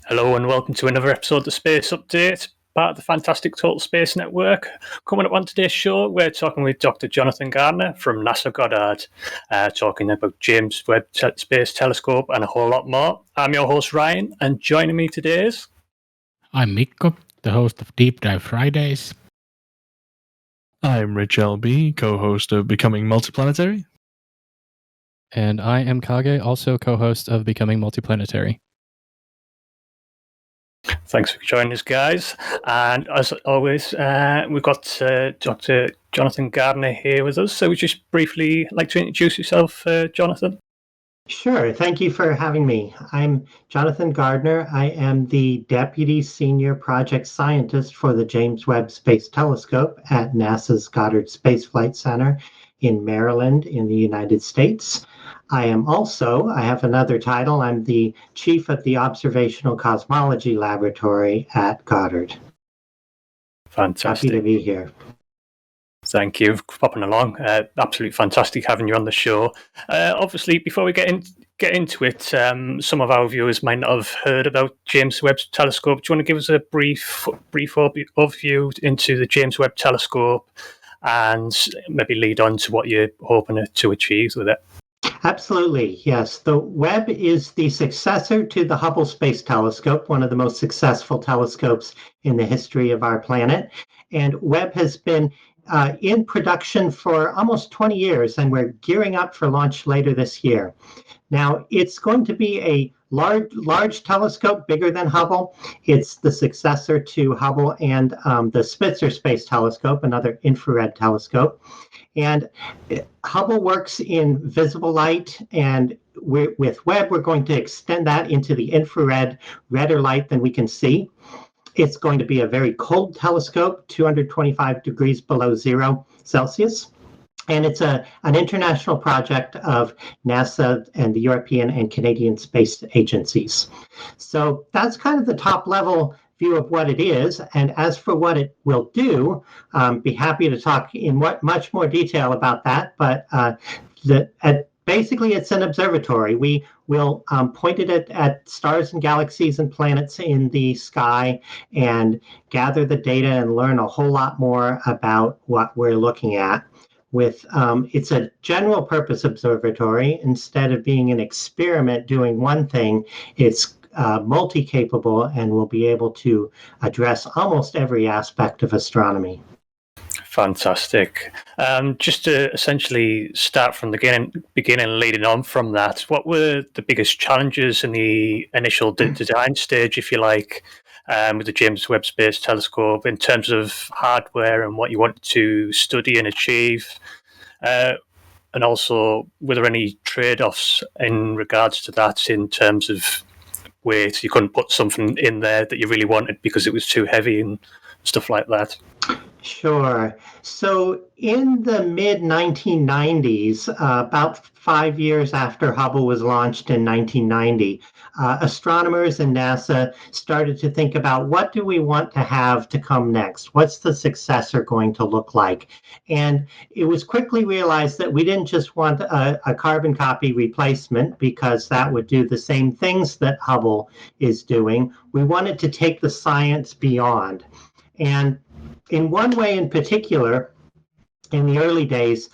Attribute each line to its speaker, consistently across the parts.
Speaker 1: Hello and welcome to another episode of the Space Update, part of the fantastic Total Space Network. Coming up on today's show, we're talking with Dr. Jonathan Gardner from NASA Goddard, talking about James Webb Space Telescope and a whole lot more. I'm your host Ryan, and joining me today is...
Speaker 2: I'm Mikko, the host of Deep Dive Fridays.
Speaker 3: I'm Rich LB, co-host of Becoming Multiplanetary.
Speaker 4: And I am Kage, also co-host of Becoming Multiplanetary.
Speaker 1: Thanks for joining us, guys. And as always, we've got Dr. Jonathan Gardner here with us. So would you just briefly like to introduce yourself, Jonathan?
Speaker 5: Sure. Thank you for having me. I'm Jonathan Gardner. I am the Deputy Senior Project Scientist for the James Webb Space Telescope at NASA's Goddard Space Flight Center in Maryland in the United States. I have another title. I'm the Chief of the Observational Cosmology Laboratory at Goddard.
Speaker 1: Fantastic.
Speaker 5: Happy to be here.
Speaker 1: Thank you for popping along. Absolutely fantastic having you on the show. Obviously, before we get into it, some of our viewers might not have heard about James Webb Telescope. Do you want to give us a brief overview into the James Webb Telescope and maybe lead on to what you're hoping to achieve with it?
Speaker 5: Absolutely, yes. The Webb is the successor to the Hubble Space Telescope, one of the most successful telescopes in the history of our planet. And Webb has been in production for almost 20 years, and we're gearing up for launch later this year. Now, it's going to be a large telescope, bigger than Hubble. It's the successor to Hubble and the Spitzer Space Telescope, another infrared telescope. And Hubble works in visible light, and with Webb, we're going to extend that into the infrared, redder light than we can see. It's going to be a very cold telescope, 225 degrees below 0 Celsius. And it's an international project of NASA and the European and Canadian space agencies. So that's kind of the top level view of what it is. And as for what it will do, be happy to talk in much more detail about that. But basically, it's an observatory. We will point it at stars and galaxies and planets in the sky and gather the data and learn a whole lot more about what we're looking at. It's a general purpose observatory. Instead of being an experiment doing one thing, it's multi-capable and will be able to address almost every aspect of astronomy.
Speaker 1: Fantastic. Just to essentially start from the beginning, leading on from that, what were the biggest challenges in the initial design stage, if you like, with the James Webb Space Telescope in terms of hardware and what you wanted to study and achieve? And also, were there any trade-offs in regards to that in terms of weight? You couldn't put something in there that you really wanted because it was too heavy and stuff like that?
Speaker 5: Sure. So in the mid-1990s, about 5 years after Hubble was launched in 1990, astronomers and NASA started to think about what do we want to have to come next? What's the successor going to look like? And it was quickly realized that we didn't just want a carbon copy replacement because that would do the same things that Hubble is doing. We wanted to take the science beyond. And in one way in particular, in the early days,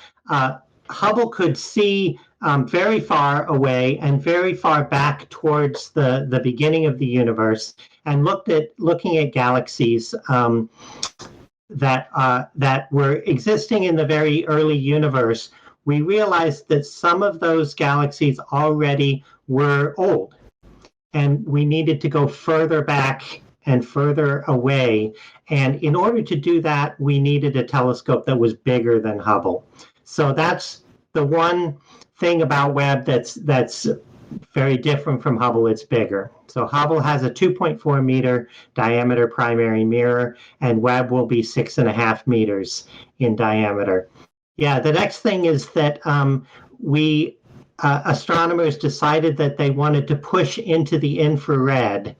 Speaker 5: Hubble could see very far away and very far back towards the beginning of the universe, and looking at galaxies that were existing in the very early universe. We realized that some of those galaxies already were old, and we needed to go further back and further away. And in order to do that, we needed a telescope that was bigger than Hubble. So that's the one thing about Webb that's very different from Hubble. It's bigger. So Hubble has a 2.4 meter diameter primary mirror, and Webb will be 6.5 meters in diameter. Yeah, the next thing is that astronomers decided that they wanted to push into the infrared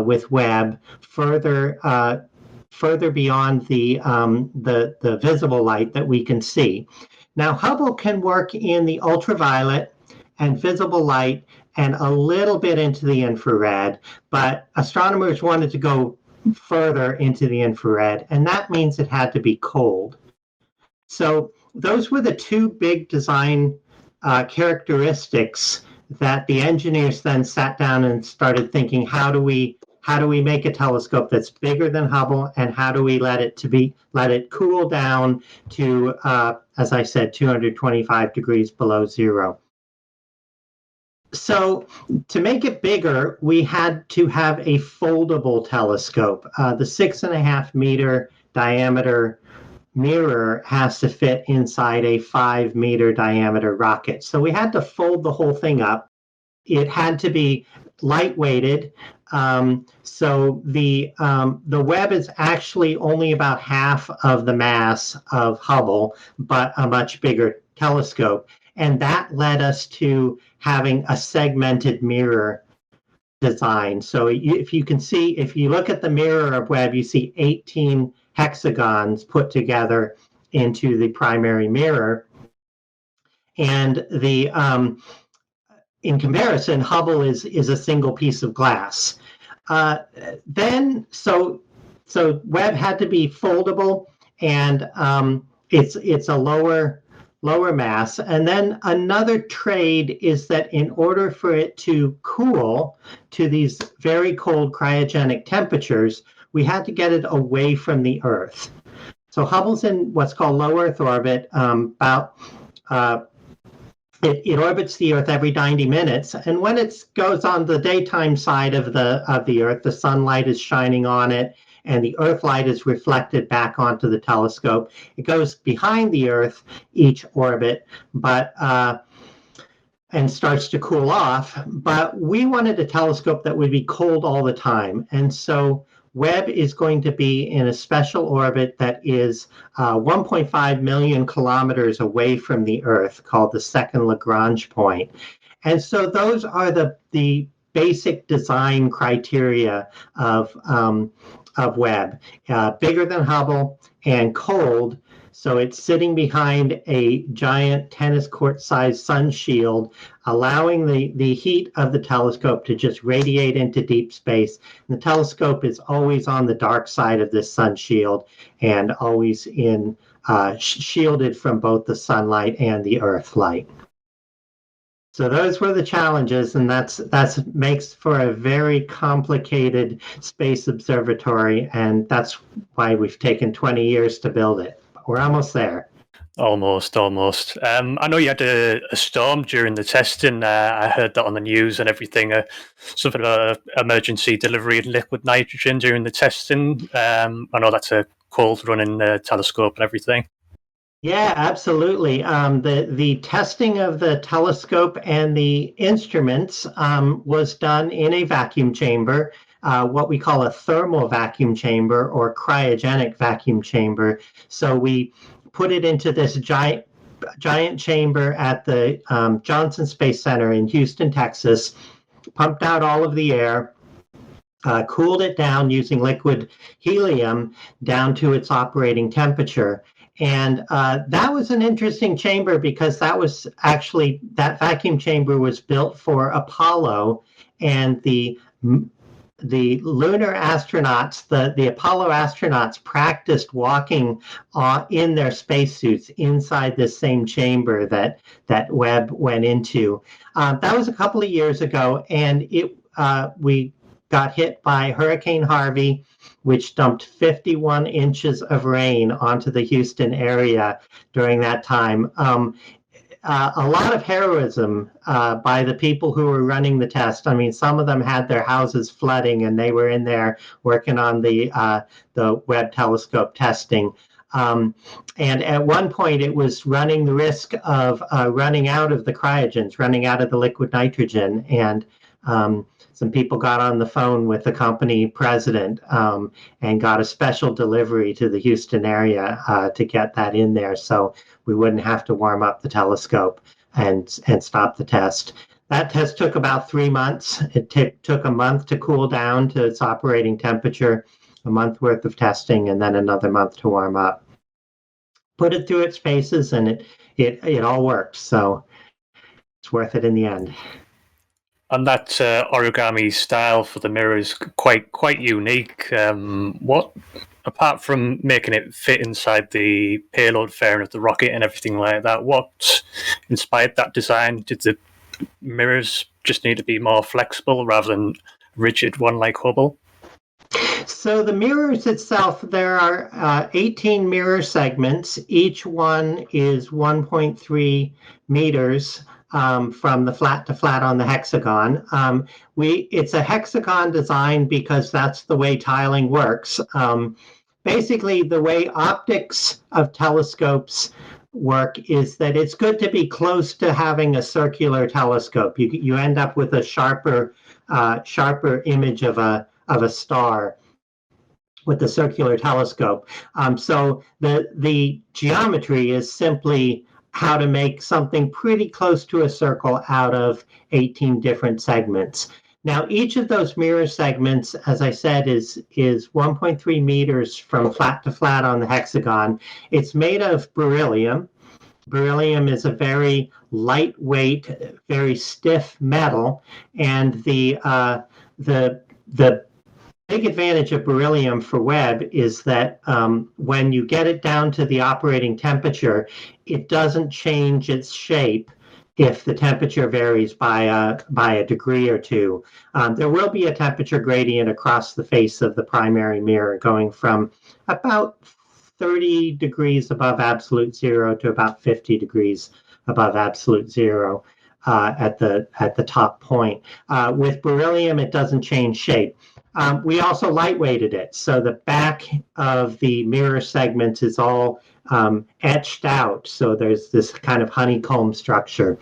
Speaker 5: with Webb further beyond the visible light that we can see. Now, Hubble can work in the ultraviolet and visible light and a little bit into the infrared, but astronomers wanted to go further into the infrared, and that means it had to be cold. So those were the two big design characteristics that the engineers then sat down and started thinking, how do we make a telescope that's bigger than Hubble, and how do we let it cool down to, as I said, 225 degrees below zero. So to make it bigger, we had to have a foldable telescope. The 6.5 meter diameter mirror has to fit inside a 5 meter diameter rocket. So we had to fold the whole thing up. It had to be lightweighted. So the Webb is actually only about half of the mass of Hubble, but a much bigger telescope. And that led us to having a segmented mirror design. So if you look at the mirror of Webb, you see 18 hexagons put together into the primary mirror. And in comparison, Hubble is a single piece of glass. So Webb had to be foldable, and it's a lower mass. And then another trade is that in order for it to cool to these very cold cryogenic temperatures, we had to get it away from the Earth. So Hubble's in what's called low Earth orbit. It orbits the Earth every 90 minutes, and when it goes on the daytime side of the Earth, the sunlight is shining on it, and the Earth light is reflected back onto the telescope. It goes behind the Earth each orbit, and starts to cool off. But we wanted a telescope that would be cold all the time, and so Webb is going to be in a special orbit that is 1.5 million kilometers away from the Earth, called the second Lagrange point. And so those are the basic design criteria of Webb. Bigger than Hubble and cold, so it's sitting behind a giant tennis court-sized sun shield, allowing the heat of the telescope to just radiate into deep space. And the telescope is always on the dark side of this sun shield, and always shielded from both the sunlight and the Earth light. So those were the challenges, and that's makes for a very complicated space observatory, and that's why we've taken 20 years to build it. We're almost there.
Speaker 1: Almost. I know you had a storm during the testing. I heard that on the news and everything. Something about emergency delivery of liquid nitrogen during the testing. I know that's a cold running telescope and everything.
Speaker 5: Yeah, absolutely. The testing of the telescope and the instruments was done in a vacuum chamber, what we call a thermal vacuum chamber or cryogenic vacuum chamber. So we put it into this giant chamber at the Johnson Space Center in Houston, Texas, pumped out all of the air, cooled it down using liquid helium down to its operating temperature. And that was an interesting chamber, because that vacuum chamber was built for Apollo, and the lunar astronauts, the Apollo astronauts, practiced walking in their spacesuits inside this same chamber that Webb went into. That was a couple of years ago, and we got hit by Hurricane Harvey, which dumped 51 inches of rain onto the Houston area during that time. A lot of heroism by the people who were running the test. I mean, some of them had their houses flooding, and they were in there working on the Webb telescope testing. And at one point, it was running the risk of running out of the cryogens, running out of the liquid nitrogen. And some people got on the phone with the company president and got a special delivery to the Houston area to get that in there, so we wouldn't have to warm up the telescope and stop the test. That test took about 3 months. It took a month to cool down to its operating temperature, a month worth of testing, and then another month to warm up. Put it through its paces, and it all worked. So it's worth it in the end.
Speaker 1: And that origami style for the mirror is quite unique. What, apart from making it fit inside the payload fairing of the rocket and everything like that, what inspired that design? Did the mirrors just need to be more flexible rather than rigid one like Hubble?
Speaker 5: So the mirrors itself, there are 18 mirror segments. Each one is 1.3 meters from the flat to flat on the hexagon. It's a hexagon design because that's the way tiling works. Basically, the way optics of telescopes work is that it's good to be close to having a circular telescope. You end up with a sharper image of a star with the circular telescope. So the geometry is simply how to make something pretty close to a circle out of 18 different segments. Now, each of those mirror segments, as I said, is 1.3 meters from flat to flat on the hexagon. It's made of beryllium. Beryllium is a very lightweight, very stiff metal, and the big advantage of beryllium for Webb is that when you get it down to the operating temperature, it doesn't change its shape if the temperature varies by a degree or two. There will be a temperature gradient across the face of the primary mirror going from about 30 degrees above absolute zero to about 50 degrees above absolute zero at the top point. With beryllium, it doesn't change shape. We also lightweighted it, so the back of the mirror segments is all etched out, so there's this kind of honeycomb structure.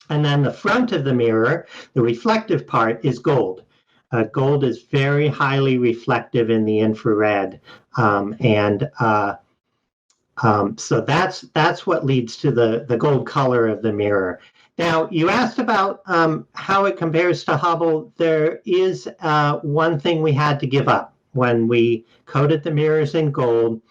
Speaker 5: And then the front of the mirror, the reflective part, is gold. Gold is very highly reflective in the infrared, so that's what leads to the gold color of the mirror. Now, you asked about how it compares to Hubble. There is one thing we had to give up when we coated the mirrors in gold.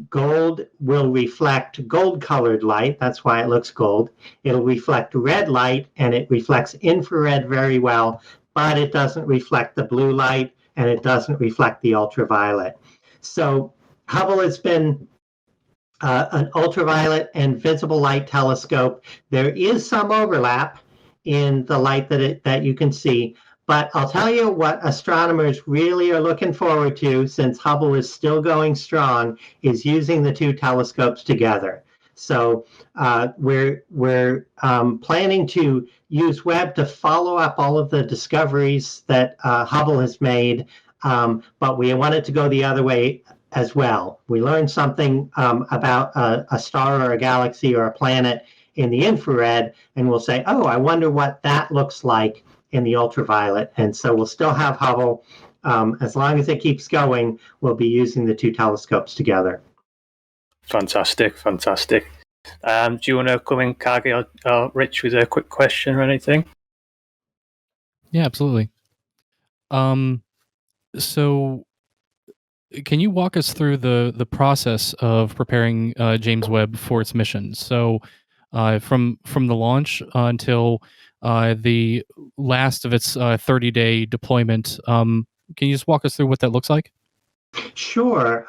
Speaker 5: Gold will reflect gold-colored light. That's why it looks gold. It'll reflect red light, and it reflects infrared very well, but it doesn't reflect the blue light, and it doesn't reflect the ultraviolet. So Hubble has been an ultraviolet and visible light telescope. There is some overlap in the light that you can see, but I'll tell you what astronomers really are looking forward to, since Hubble is still going strong, is using the two telescopes together. So we're planning to use Webb to follow up all of the discoveries that Hubble has made, but we want it to go the other way as well. We learned something about a star or a galaxy or a planet in the infrared, and we'll say, oh, I wonder what that looks like in the ultraviolet. And so we'll still have Hubble. As long as it keeps going, we'll be using the two telescopes together.
Speaker 1: Fantastic. Do you want to come in, Kage or Rich, with a quick question or anything?
Speaker 4: Yeah, absolutely. So can you walk us through the process of preparing James Webb for its mission? So from the launch until the last of its 30-day deployment, can you just walk us through what that looks like?
Speaker 5: Sure.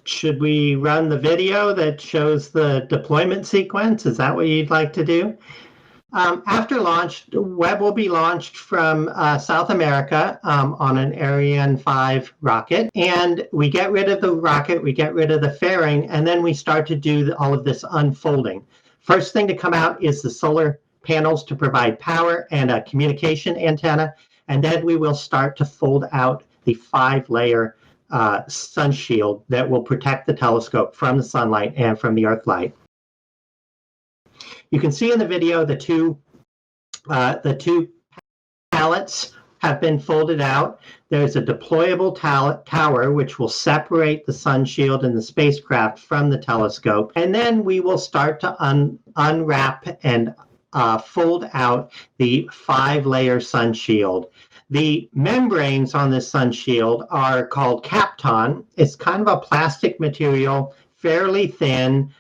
Speaker 5: Should we run the video that shows the deployment sequence? Is that what you'd like to do? After launch, Webb will be launched from South America on an Ariane 5 rocket. And we get rid of the rocket, we get rid of the fairing, and then we start to do all of this unfolding. First thing to come out is the solar panels to provide power and a communication antenna. And then we will start to fold out the 5-layer sun shield that will protect the telescope from the sunlight and from the Earth light. You can see in the video the two pallets have been folded out. There's a deployable tower which will separate the sun shield and the spacecraft from the telescope. And then we will start to unwrap and fold out the 5-layer sun shield. The membranes on this sun shield are called kapton. It's kind of a plastic material, fairly thin,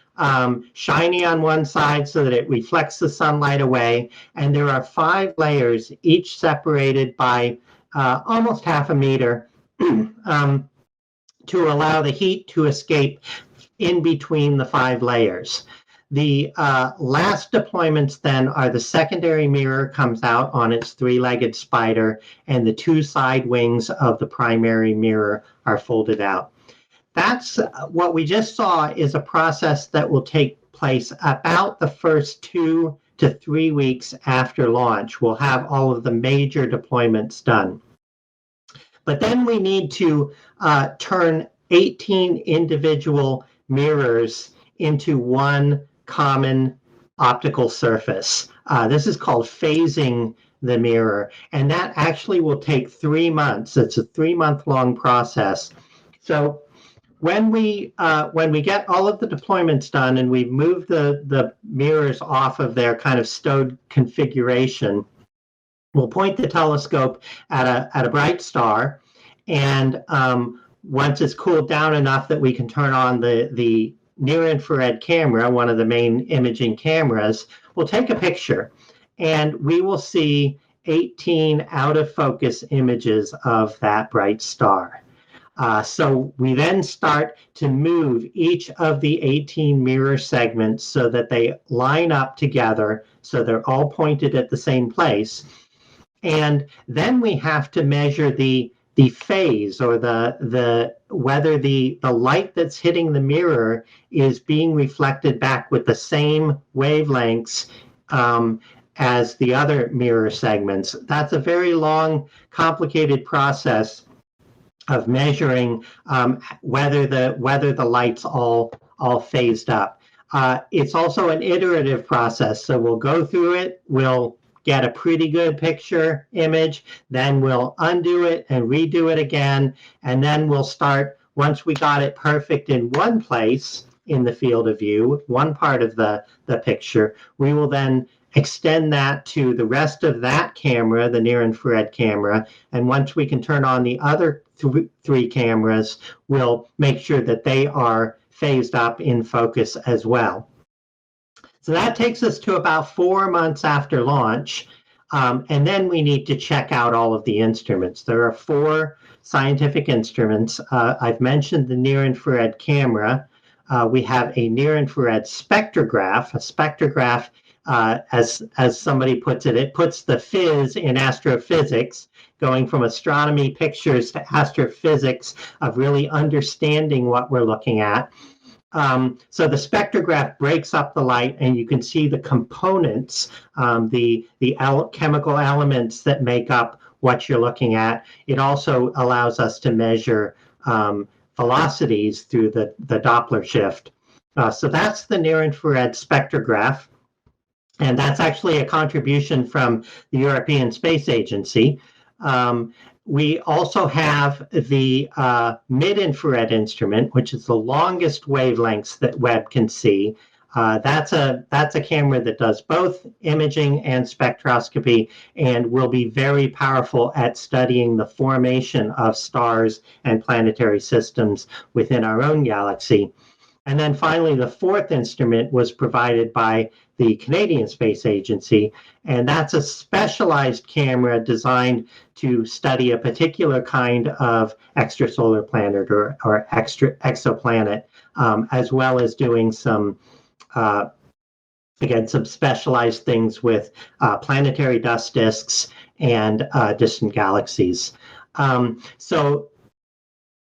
Speaker 5: shiny on one side so that it reflects the sunlight away. And there are 5 layers, each separated by almost half a meter to allow the heat to escape in between the 5 layers. The last deployments then are the secondary mirror comes out on its 3-legged spider, and the 2 side wings of the primary mirror are folded out. That's what we just saw is a process that will take place about the first 2 to 3 weeks after launch. We'll have all of the major deployments done. But then we need to turn 18 individual mirrors into one common optical surface. This is called phasing the mirror, and that actually will take 3 months. It's a 3-month-long process. So when we get all of the deployments done and we move the mirrors off of their kind of stowed configuration, we'll point the telescope at a bright star, and once it's cooled down enough that we can turn on the near-infrared camera, one of the main imaging cameras, we'll take a picture, and we will see 18 out-of-focus images of that bright star. So we then start to move each of the 18 mirror segments so that they line up together, so they're all pointed at the same place. And then we have to measure the phase, or whether the light that's hitting the mirror is being reflected back with the same wavelengths as the other mirror segments. That's a very long, complicated process of measuring whether the lights all phased up. It's also an iterative process, so we'll go through it, we'll get a pretty good picture image, then we'll undo it and redo it again, and then we'll start, once we got it perfect in one place in the field of view, one part of the picture, we will then extend that to the rest of that camera, the near-infrared camera, and once we can turn on the other 3 cameras, we'll make sure that they are phased up in focus as well. So that takes us to about 4 months after launch, and then we need to check out all of the instruments. There are 4 scientific instruments. I've mentioned the near-infrared camera. We have a near-infrared spectrograph. A spectrograph, as somebody puts it, it puts the fizz in astrophysics, going from astronomy pictures to astrophysics, of really understanding what we're looking at. So the spectrograph breaks up the light, and you can see the components, the chemical elements that make up what you're looking at. It also allows us to measure velocities through the Doppler shift. So that's the near-infrared spectrograph, and that's actually a contribution from the European Space Agency. We also have the mid-infrared instrument, which is the longest wavelengths that Webb can see. That's a camera that does both imaging and spectroscopy, and will be very powerful at studying the formation of stars and planetary systems within our own galaxy. And then finally, the 4th instrument was provided by the Canadian Space Agency, and that's a specialized camera designed to study a particular kind of extrasolar planet or exoplanet, as well as doing some again, some specialized things with planetary dust disks and distant galaxies. So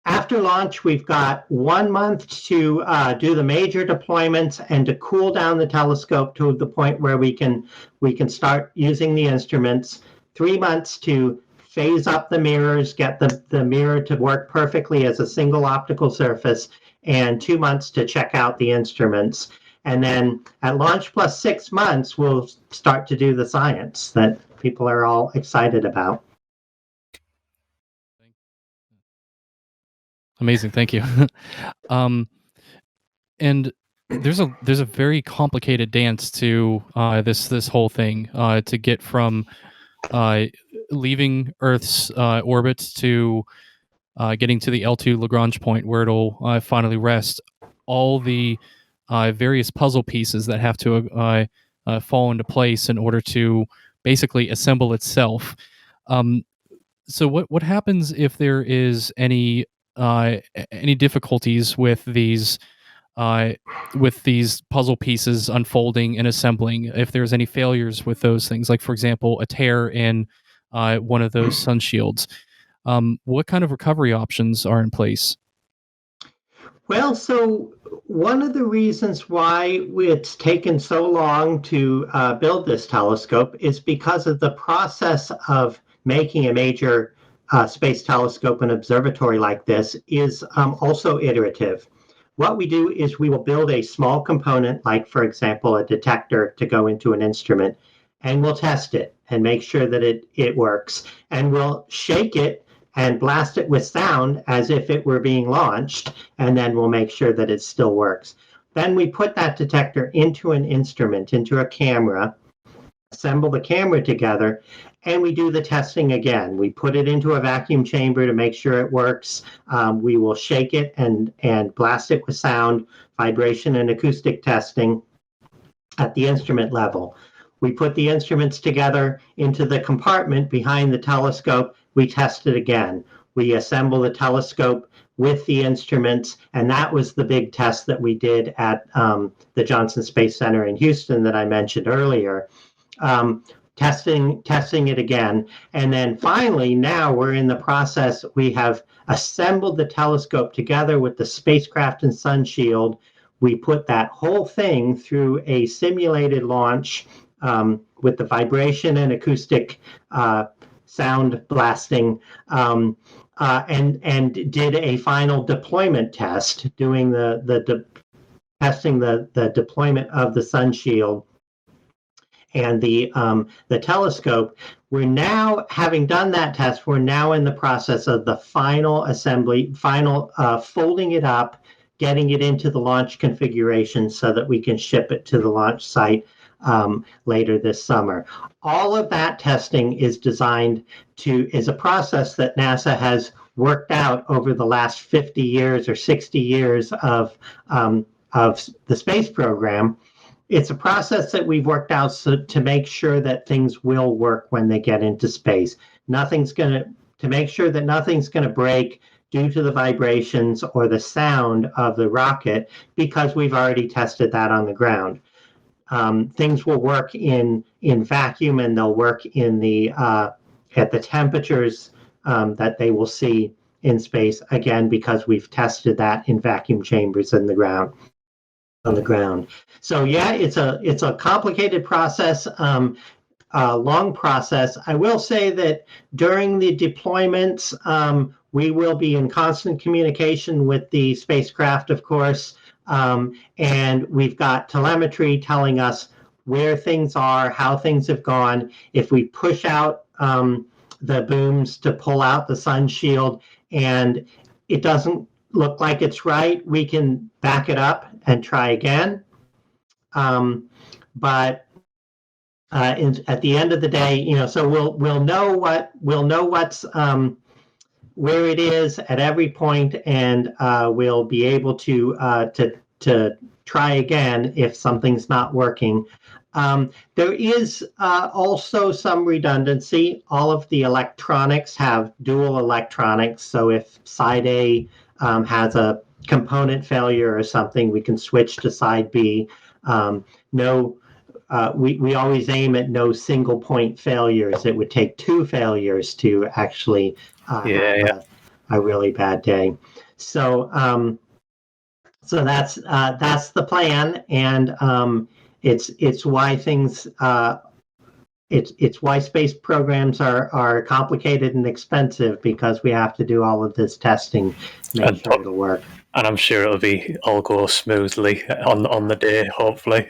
Speaker 5: after launch, we've got 1 month to do the major deployments and to cool down the telescope to the point where we can start using the instruments. 3 months to phase up the mirrors, get the mirror to work perfectly as a single optical surface, and 2 months to check out the instruments. And then at launch plus 6 months, we'll start to do the science that people are all excited about.
Speaker 4: Amazing, thank you. And there's a very complicated dance to this whole thing to get from leaving Earth's orbit to getting to the L2 Lagrange point where it'll finally rest. All the various puzzle pieces that have to fall into place in order to basically assemble itself. So what happens if there is any difficulties with these puzzle pieces unfolding and assembling? If there's any failures with those things, like for example, a tear in one of those sun shields, what kind of recovery options are in place?
Speaker 5: Well, so one of the reasons why it's taken so long to build this telescope is because of the process of making a major space telescope and observatory like this is also iterative. What we do is we will build a small component, like, for example, a detector to go into an instrument, and we'll test it and make sure that it works. And we'll shake it and blast it with sound as if it were being launched, and then we'll make sure that it still works. Then we put that detector into an instrument, into a camera, assemble the camera together, and we do the testing again. We put it into a vacuum chamber to make sure it works. We will shake it and blast it with sound, vibration, and acoustic testing at the instrument level. We put the instruments together into the compartment behind the telescope. We test it again. We assemble the telescope with the instruments, and that was the big test that we did at the Johnson Space Center in Houston that I mentioned earlier. Testing it again. And then finally, now we're in the process. We have assembled the telescope together with the spacecraft and sun shield. We put that whole thing through a simulated launch with the vibration and acoustic sound blasting, and did a final deployment test, doing testing the deployment of the sun shield and the telescope. We're now, having done that test, we're now in the process of the final assembly, folding it up, getting it into the launch configuration so that we can ship it to the launch site later this summer. All of that testing is is a process that NASA has worked out over the last 50 years or 60 years of the space program. It's a process that we've worked out to make sure that things will work when they get into space. To make sure that nothing's going to break due to the vibrations or the sound of the rocket, because we've already tested that on the ground. Things will work in vacuum, and they'll work in at the temperatures that they will see in space, again, because we've tested that in vacuum chambers on the ground. So yeah, it's a complicated process, a long process. I will say that during the deployments, we will be in constant communication with the spacecraft, of course, and we've got telemetry telling us where things are, how things have gone. If we push out the booms to pull out the sun shield and it doesn't look like it's right, we can back it up and try again. But at the end of the day, so we'll know what's where it is at every point, and we'll be able to try again if something's not working. There is also some redundancy. All of the electronics have dual electronics, so if side A has a component failure or something, we can switch to side B. We always aim at no single point failures. It would take two failures to actually have a really bad day. So that's the plan, and it's why things it's why space programs are complicated and expensive, because we have to do all of this testing to make sure it'll work.
Speaker 1: And I'm sure it'll be all go smoothly on the day, hopefully.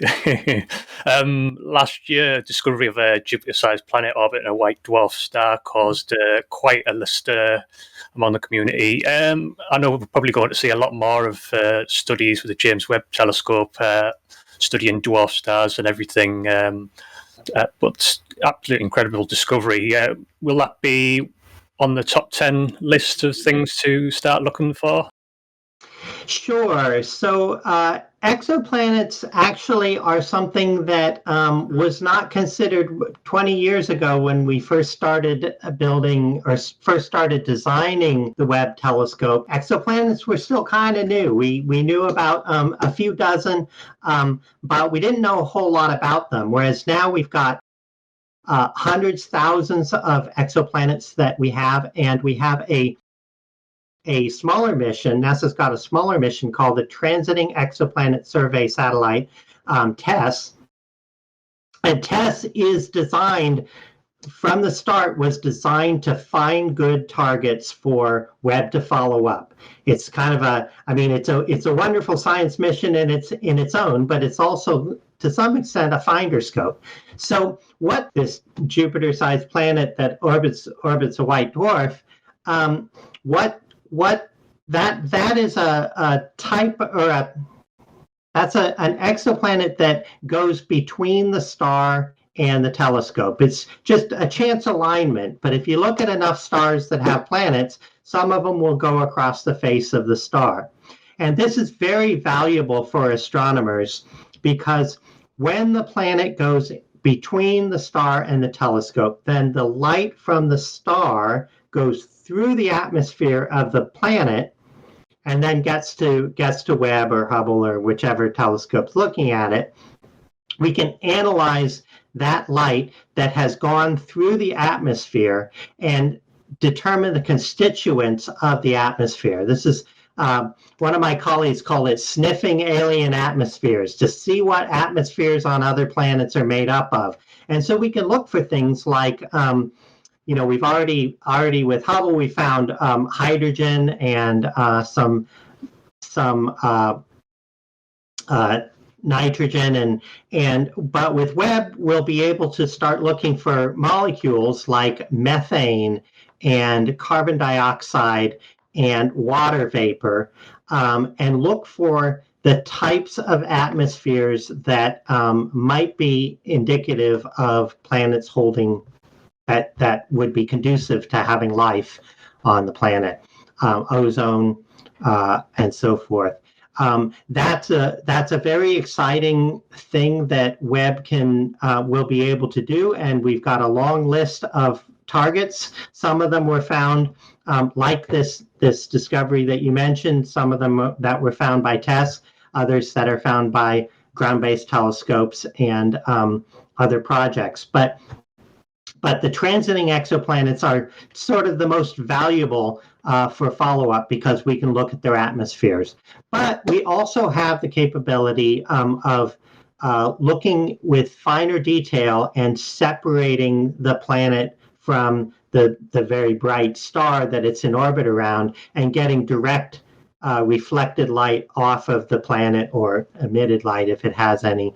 Speaker 1: Last year, discovery of a Jupiter-sized planet orbiting a white dwarf star caused quite a stir among the community. I know we're probably going to see a lot more of studies with the James Webb Telescope studying dwarf stars and everything. But absolutely incredible discovery. Will that be on the top 10 list of things to start looking for?
Speaker 5: Sure. So exoplanets actually are something that was not considered 20 years ago when we first started building or first started designing the Webb telescope. Exoplanets were still kind of new. We knew about a few dozen, but we didn't know a whole lot about them. Whereas now we've got hundreds, thousands of exoplanets that we have, and we have a smaller mission. NASA's got a smaller mission called the Transiting Exoplanet Survey Satellite, TESS. And TESS is designed, from the start, was designed to find good targets for Webb to follow up. It's kind of it's a wonderful science mission in its own, but it's also, to some extent, a finder scope. So what this Jupiter-sized planet that orbits a white dwarf, that is a type, or that's an exoplanet that goes between the star and the telescope. It's just a chance alignment, but if you look at enough stars that have planets, some of them will go across the face of the star. And this is very valuable for astronomers because when the planet goes between the star and the telescope, then the light from the star goes through the atmosphere of the planet and then gets to Webb or Hubble or whichever telescope's looking at it. We can analyze that light that has gone through the atmosphere and determine the constituents of the atmosphere. This is one of my colleagues called it sniffing alien atmospheres, to see what atmospheres on other planets are made up of. And so we can look for things like, we've already with Hubble, we found hydrogen and some nitrogen, but with Webb, we'll be able to start looking for molecules like methane and carbon dioxide and water vapor, and look for the types of atmospheres that might be indicative of planets holding that would be conducive to having life on the planet, ozone, and so forth. That's a very exciting thing that Webb will be able to do, and we've got a long list of targets. Some of them were found, like this discovery that you mentioned. Some of them that were found by TESS, others that are found by ground-based telescopes and other projects. But the transiting exoplanets are sort of the most valuable for follow-up because we can look at their atmospheres. But we also have the capability of looking with finer detail and separating the planet from the very bright star that it's in orbit around and getting direct reflected light off of the planet, or emitted light if it has any.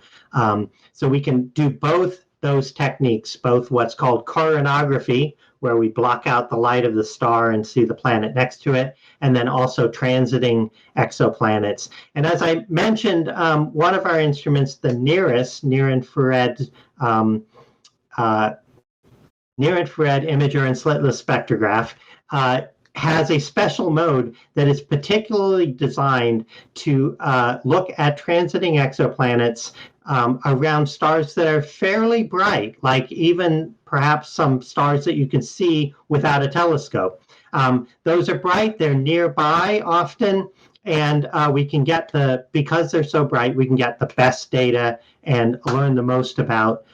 Speaker 5: So we can do both those techniques, both what's called coronography, where we block out the light of the star and see the planet next to it, and then also transiting exoplanets. And as I mentioned, one of our instruments, the NIRISS, near-infrared imager and slitless spectrograph, has a special mode that is particularly designed to look at transiting exoplanets around stars that are fairly bright, like even perhaps some stars that you can see without a telescope. Those are bright, they're nearby often, and we can get because they're so bright, we can get the best data and learn the most about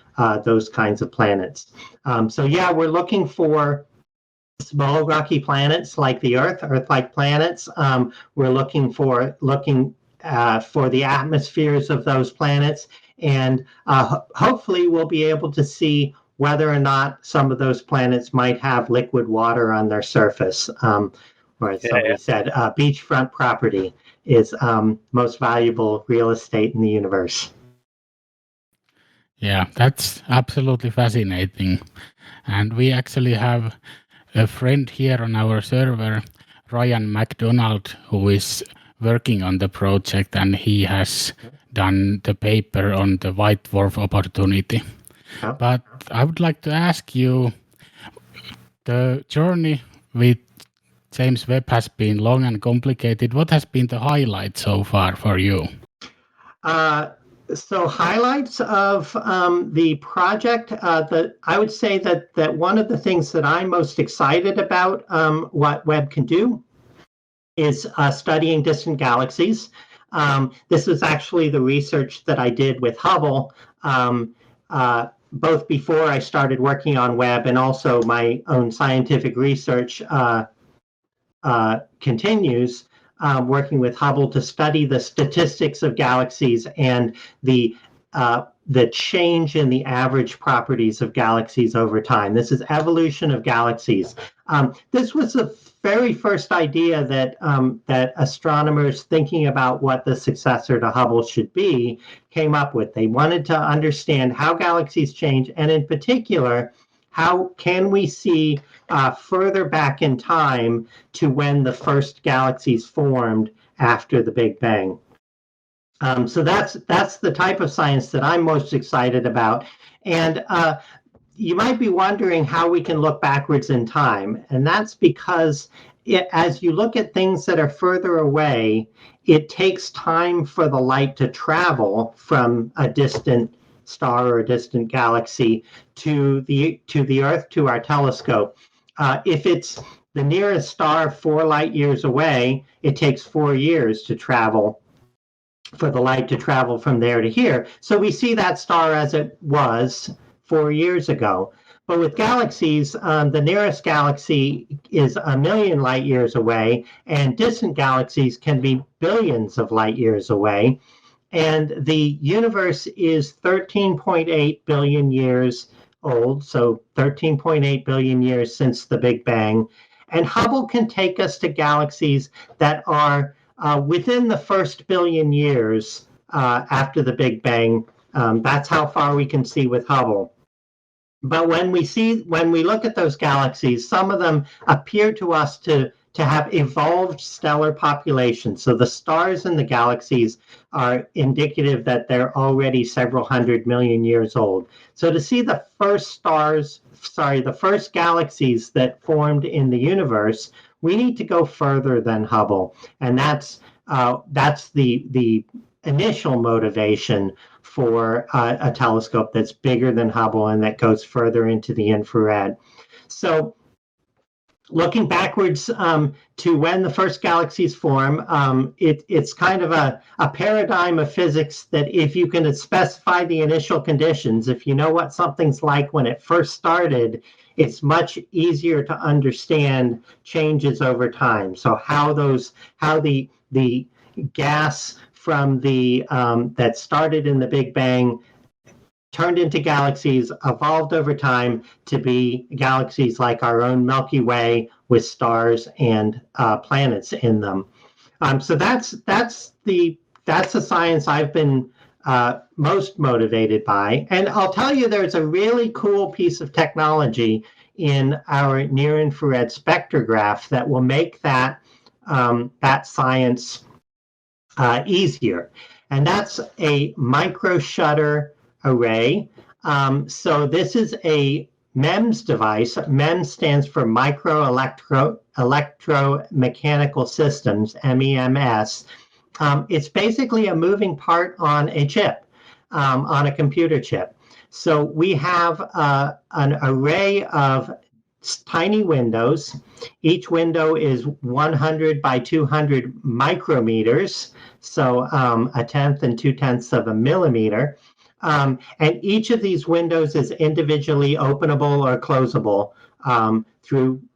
Speaker 5: those kinds of planets. So yeah, we're looking for small rocky planets like the Earth-like planets. We're looking for the atmospheres of those planets, and hopefully we'll be able to see whether or not some of those planets might have liquid water on their surface. Or as somebody said, beachfront property is most valuable real estate in the universe.
Speaker 2: Yeah, that's absolutely fascinating. And we actually have a friend here on our server, Ryan McDonald, who is working on the project, and he has done the paper on the white dwarf opportunity.
Speaker 5: Oh.
Speaker 2: But I would like to ask you, the journey with James Webb has been long and complicated. What has been the highlight so far for you?
Speaker 5: So highlights of the project, I would say that one of the things that I'm most excited about what Webb can do is studying distant galaxies. This was actually the research that I did with Hubble, both before I started working on Webb and also my own scientific research continues. Working with Hubble to study the statistics of galaxies and the change in the average properties of galaxies over time. This is evolution of galaxies. This was the very first idea that that astronomers thinking about what the successor to Hubble should be came up with. They wanted to understand how galaxies change, and in particular, how can we see further back in time to when the first galaxies formed after the Big Bang? So that's the type of science that I'm most excited about. And you might be wondering how we can look backwards in time. And that's because as you look at things that are further away, it takes time for the light to travel from a distant star or a distant galaxy to the Earth, to our telescope. If it's the nearest star 4 light years away, it takes 4 years to travel, for the light to travel from there to here. So we see that star as it was 4 years ago. But with galaxies, the nearest galaxy is 1 million light years away, and distant galaxies can be billions of light years away. And the universe is 13.8 billion years old, so 13.8 billion years since the Big Bang. And Hubble can take us to galaxies that are within the first billion years after the Big Bang. That's how far we can see with Hubble. But when we look at those galaxies, some of them appear to us to have evolved stellar populations. So the stars in the galaxies are indicative that they're already several 100 million years old. So to see the first the first galaxies that formed in the universe, we need to go further than Hubble. And that's the initial motivation for a telescope that's bigger than Hubble and that goes further into the infrared. So looking backwards to when the first galaxies form, it's kind of a paradigm of physics that if you can specify the initial conditions, if you know what something's like when it first started, it's much easier to understand changes over time. So how the gas from the that started in the Big Bang turned into galaxies, evolved over time to be galaxies like our own Milky Way with stars and planets in them. So that's the science I've been most motivated by. And I'll tell you, there's a really cool piece of technology in our near-infrared spectrograph that will make that science easier. And that's a microshutter array. So this is a MEMS device. MEMS stands for Micro Electromechanical Systems, MEMS. It's basically a moving part on a chip, on a computer chip. So we have an array of tiny windows. Each window is 100 by 200 micrometers, so 1/10 and 2/10 of a millimeter. And each of these windows is individually openable or closable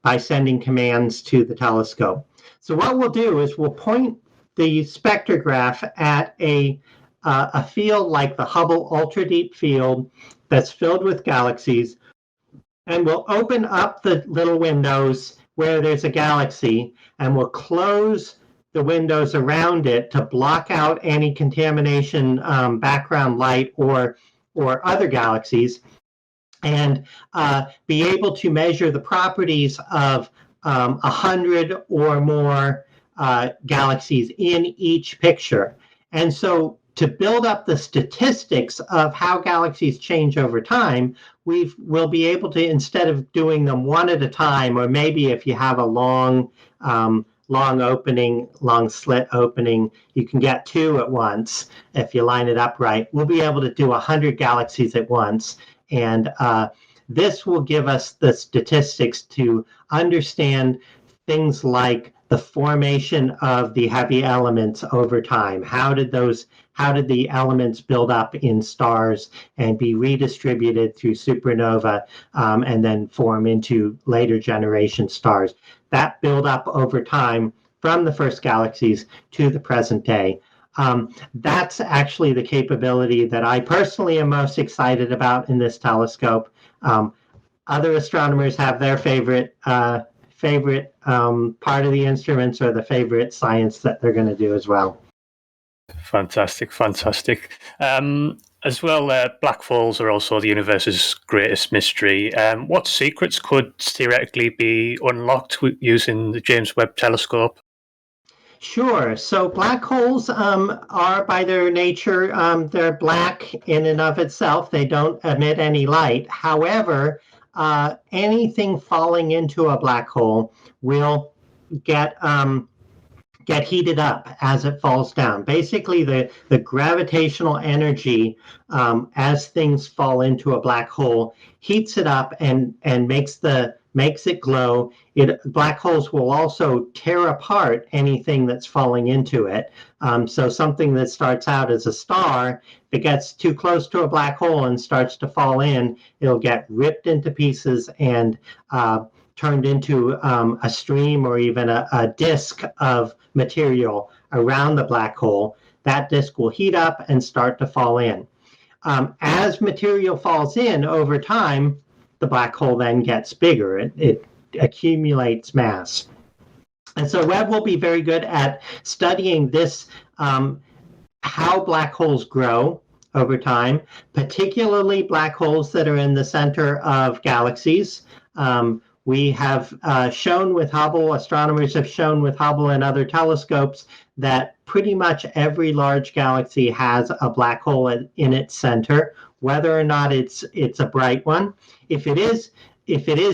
Speaker 5: by sending commands to the telescope. So what we'll do is we'll point the spectrograph at a field like the Hubble Ultra Deep Field that's filled with galaxies, and we'll open up the little windows where there's a galaxy, and we'll close the windows around it to block out any contamination, background light, or other galaxies, and be able to measure the properties of 100 or more galaxies in each picture. And so to build up the statistics of how galaxies change over time, we'll be able to, instead of doing them one at a time, or maybe if you have a long slit opening, you can get 2 at once if you line it up right. We'll be able to do 100 galaxies at once. And this will give us the statistics to understand things like the formation of the heavy elements over time. How did the elements build up in stars and be redistributed through supernova and then form into later generation stars? That build up over time from the first galaxies to the present day. That's actually the capability that I personally am most excited about in this telescope. Other astronomers have their favorite part of the instruments or the favorite science that they're going to do as well.
Speaker 1: Fantastic. As well, black holes are also the universe's greatest mystery. What secrets could theoretically be unlocked using the James Webb Telescope?
Speaker 5: Sure. So black holes are, by their nature, they're black in and of itself. They don't emit any light. However, anything falling into a black hole will get heated up as it falls down. Basically, the gravitational energy as things fall into a black hole heats it up and makes it glow. Black holes will also tear apart anything that's falling into it. So something that starts out as a star, if it gets too close to a black hole and starts to fall in, it'll get ripped into pieces and turned into a stream or even a disk of material around the black hole. That disk will heat up and start to fall in. As material falls in over time, the black hole then gets bigger. It accumulates mass. And so Webb will be very good at studying this, how black holes grow over time, particularly black holes that are in the center of galaxies. We have shown with Hubble, astronomers have shown with Hubble and other telescopes that pretty much every large galaxy has a black hole in its center, whether or not it's a bright one. If it is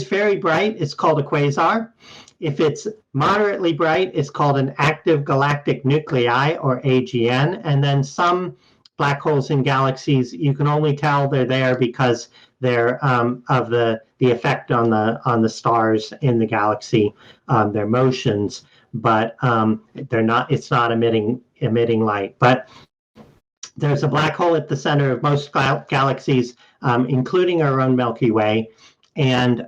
Speaker 5: very bright, it's called a quasar. If it's moderately bright, it's called an active galactic nuclei, or AGN. And then some black holes in galaxies, you can only tell they're there because they're of the effect on the stars in the galaxy, their motions, but they're not. It's not emitting light. But there's a black hole at the center of most galaxies, including our own Milky Way, and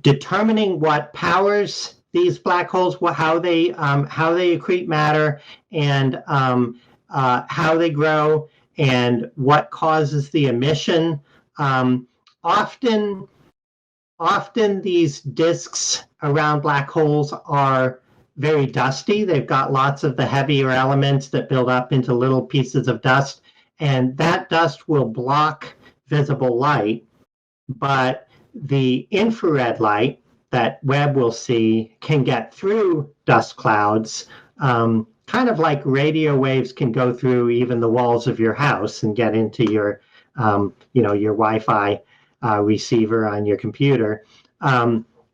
Speaker 5: determining what powers these black holes, how they accrete matter, and how they grow, and what causes the emission. Often these disks around black holes are very dusty. They've got lots of the heavier elements that build up into little pieces of dust, and that dust will block visible light. But the infrared light that Webb will see can get through dust clouds, kind of like radio waves can go through even the walls of your house and get into your Wi-Fi receiver on your computer.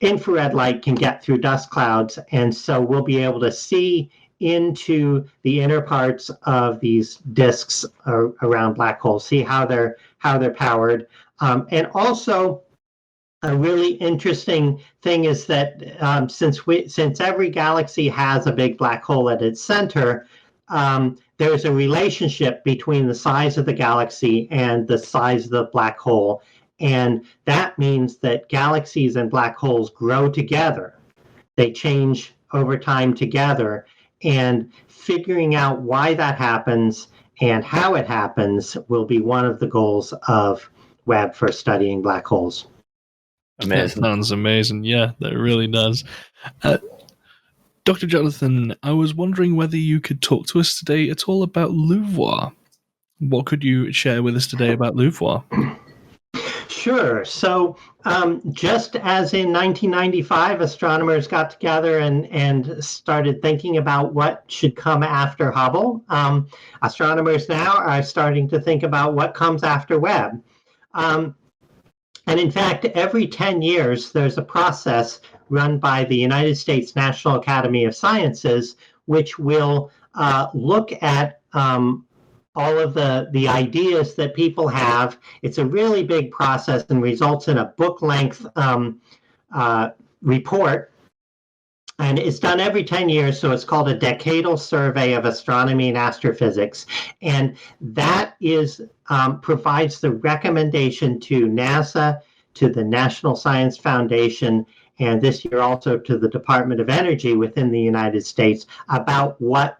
Speaker 5: Infrared light can get through dust clouds, and so we'll be able to see into the inner parts of these disks around black holes, see how they're powered, and also a really interesting thing is that since every galaxy has a big black hole at its center, there's a relationship between the size of the galaxy and the size of the black hole. And that means that galaxies and black holes grow together. They change over time together. And figuring out why that happens and how it happens will be one of the goals of Webb for studying black holes.
Speaker 1: Amazing.
Speaker 3: That sounds amazing. Yeah, that really does. Dr. Jonathan, I was wondering whether you could talk to us today at all about LUVOIR. What could you share with us today about LUVOIR?
Speaker 5: Sure. So just as in 1995, astronomers got together and started thinking about what should come after Hubble, astronomers now are starting to think about what comes after Webb. And in fact, every 10 years, there's a process run by the United States National Academy of Sciences, which will look at all of the ideas that people have. It's a really big process and results in a book-length report. And it's done every 10 years, so it's called a decadal survey of astronomy and astrophysics. And that provides the recommendation to NASA, to the National Science Foundation, and this year also to the Department of Energy within the United States about what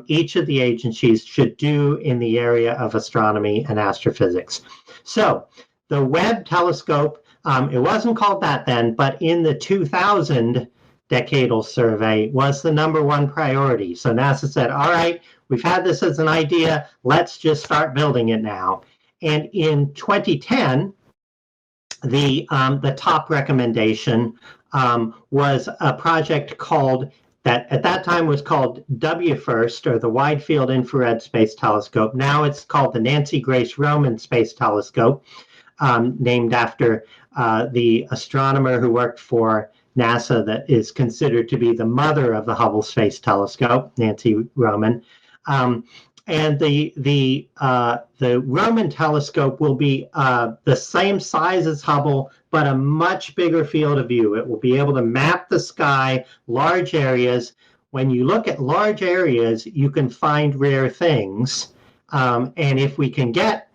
Speaker 5: each of the agencies should do in the area of astronomy and astrophysics. So the Webb telescope, it wasn't called that then, but in the 2000 decadal survey was the #1 priority. So NASA said, all right, we've had this as an idea, let's just start building it now. And in 2010, the top recommendation was a project called, that at that time was called WFIRST, or the Wide Field Infrared Space Telescope. Now it's called the Nancy Grace Roman Space Telescope, named after the astronomer who worked for NASA that is considered to be the mother of the Hubble Space Telescope, Nancy Roman. And the Roman telescope will be the same size as Hubble, but a much bigger field of view. It will be able to map the sky, large areas. When you look at large areas, you can find rare things. And if we can get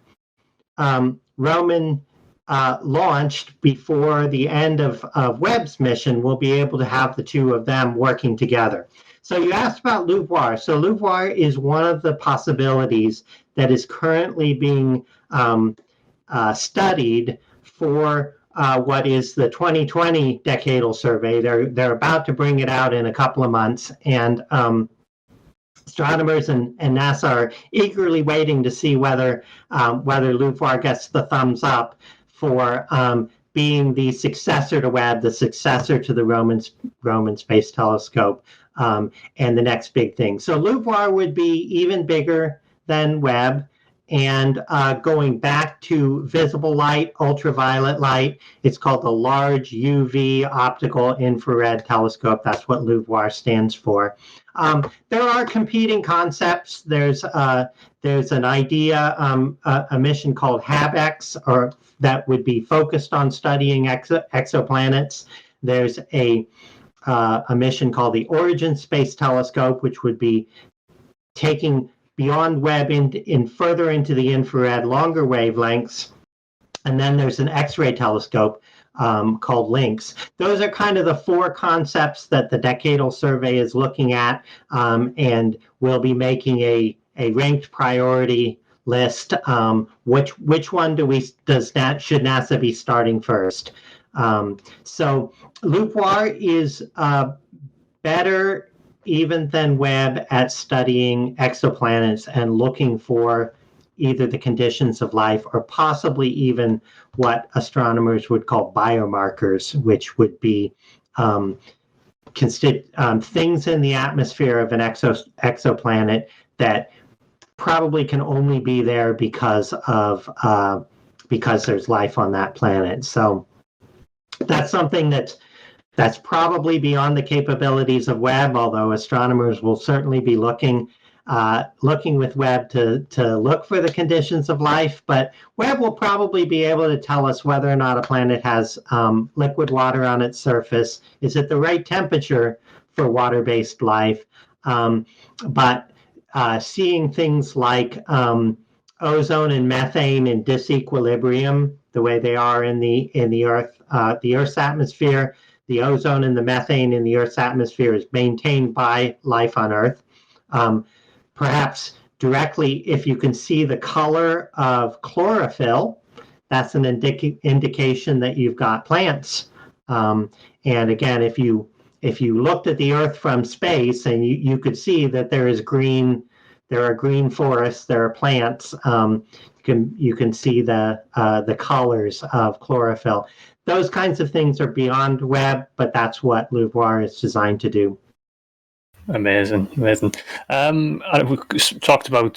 Speaker 5: Roman launched before the end of Webb's mission, we'll be able to have the two of them working together. So you asked about LUVOIR. So LUVOIR is one of the possibilities that is currently being studied for what is the 2020 decadal survey. They're about to bring it out in a couple of months, and astronomers and NASA are eagerly waiting to see whether LUVOIR gets the thumbs up for being the successor to Webb, the successor to the Roman Space Telescope, and the next big thing. So LUVOIR would be even bigger than Webb, and going back to visible light, ultraviolet light, it's called the Large UV Optical Infrared Telescope. That's what LUVOIR stands for. There are competing concepts. There's an idea, a mission called HabEx, or that would be focused on studying exoplanets. There's a mission called the Origin Space Telescope, which would be taking beyond Webb in further into the infrared, longer wavelengths. And then there's an X-ray telescope called LINX. Those are kind of the four concepts that the decadal survey is looking at, and we'll be making a ranked priority list. Which one should NASA be starting first? So LUVOIR is better even than Webb at studying exoplanets and looking for either the conditions of life or possibly even what astronomers would call biomarkers, which would be things in the atmosphere of an exoplanet that probably can only be there because there's life on that planet. So that's something that's probably beyond the capabilities of Webb, although astronomers will certainly be looking with Webb to look for the conditions of life. But Webb will probably be able to tell us whether or not a planet has liquid water on its surface. Is it the right temperature for water-based life? But seeing things like ozone and methane in disequilibrium, the way they are in the Earth's atmosphere, the ozone and the methane in the Earth's atmosphere is maintained by life on Earth. Perhaps directly, if you can see the color of chlorophyll, that's an indication that you've got plants. And again, if you looked at the Earth from space, and you could see that there are green forests, there are plants. You can see the colors of chlorophyll. Those kinds of things are beyond Webb, but that's what LUVOIR is designed to do.
Speaker 1: Amazing. We talked about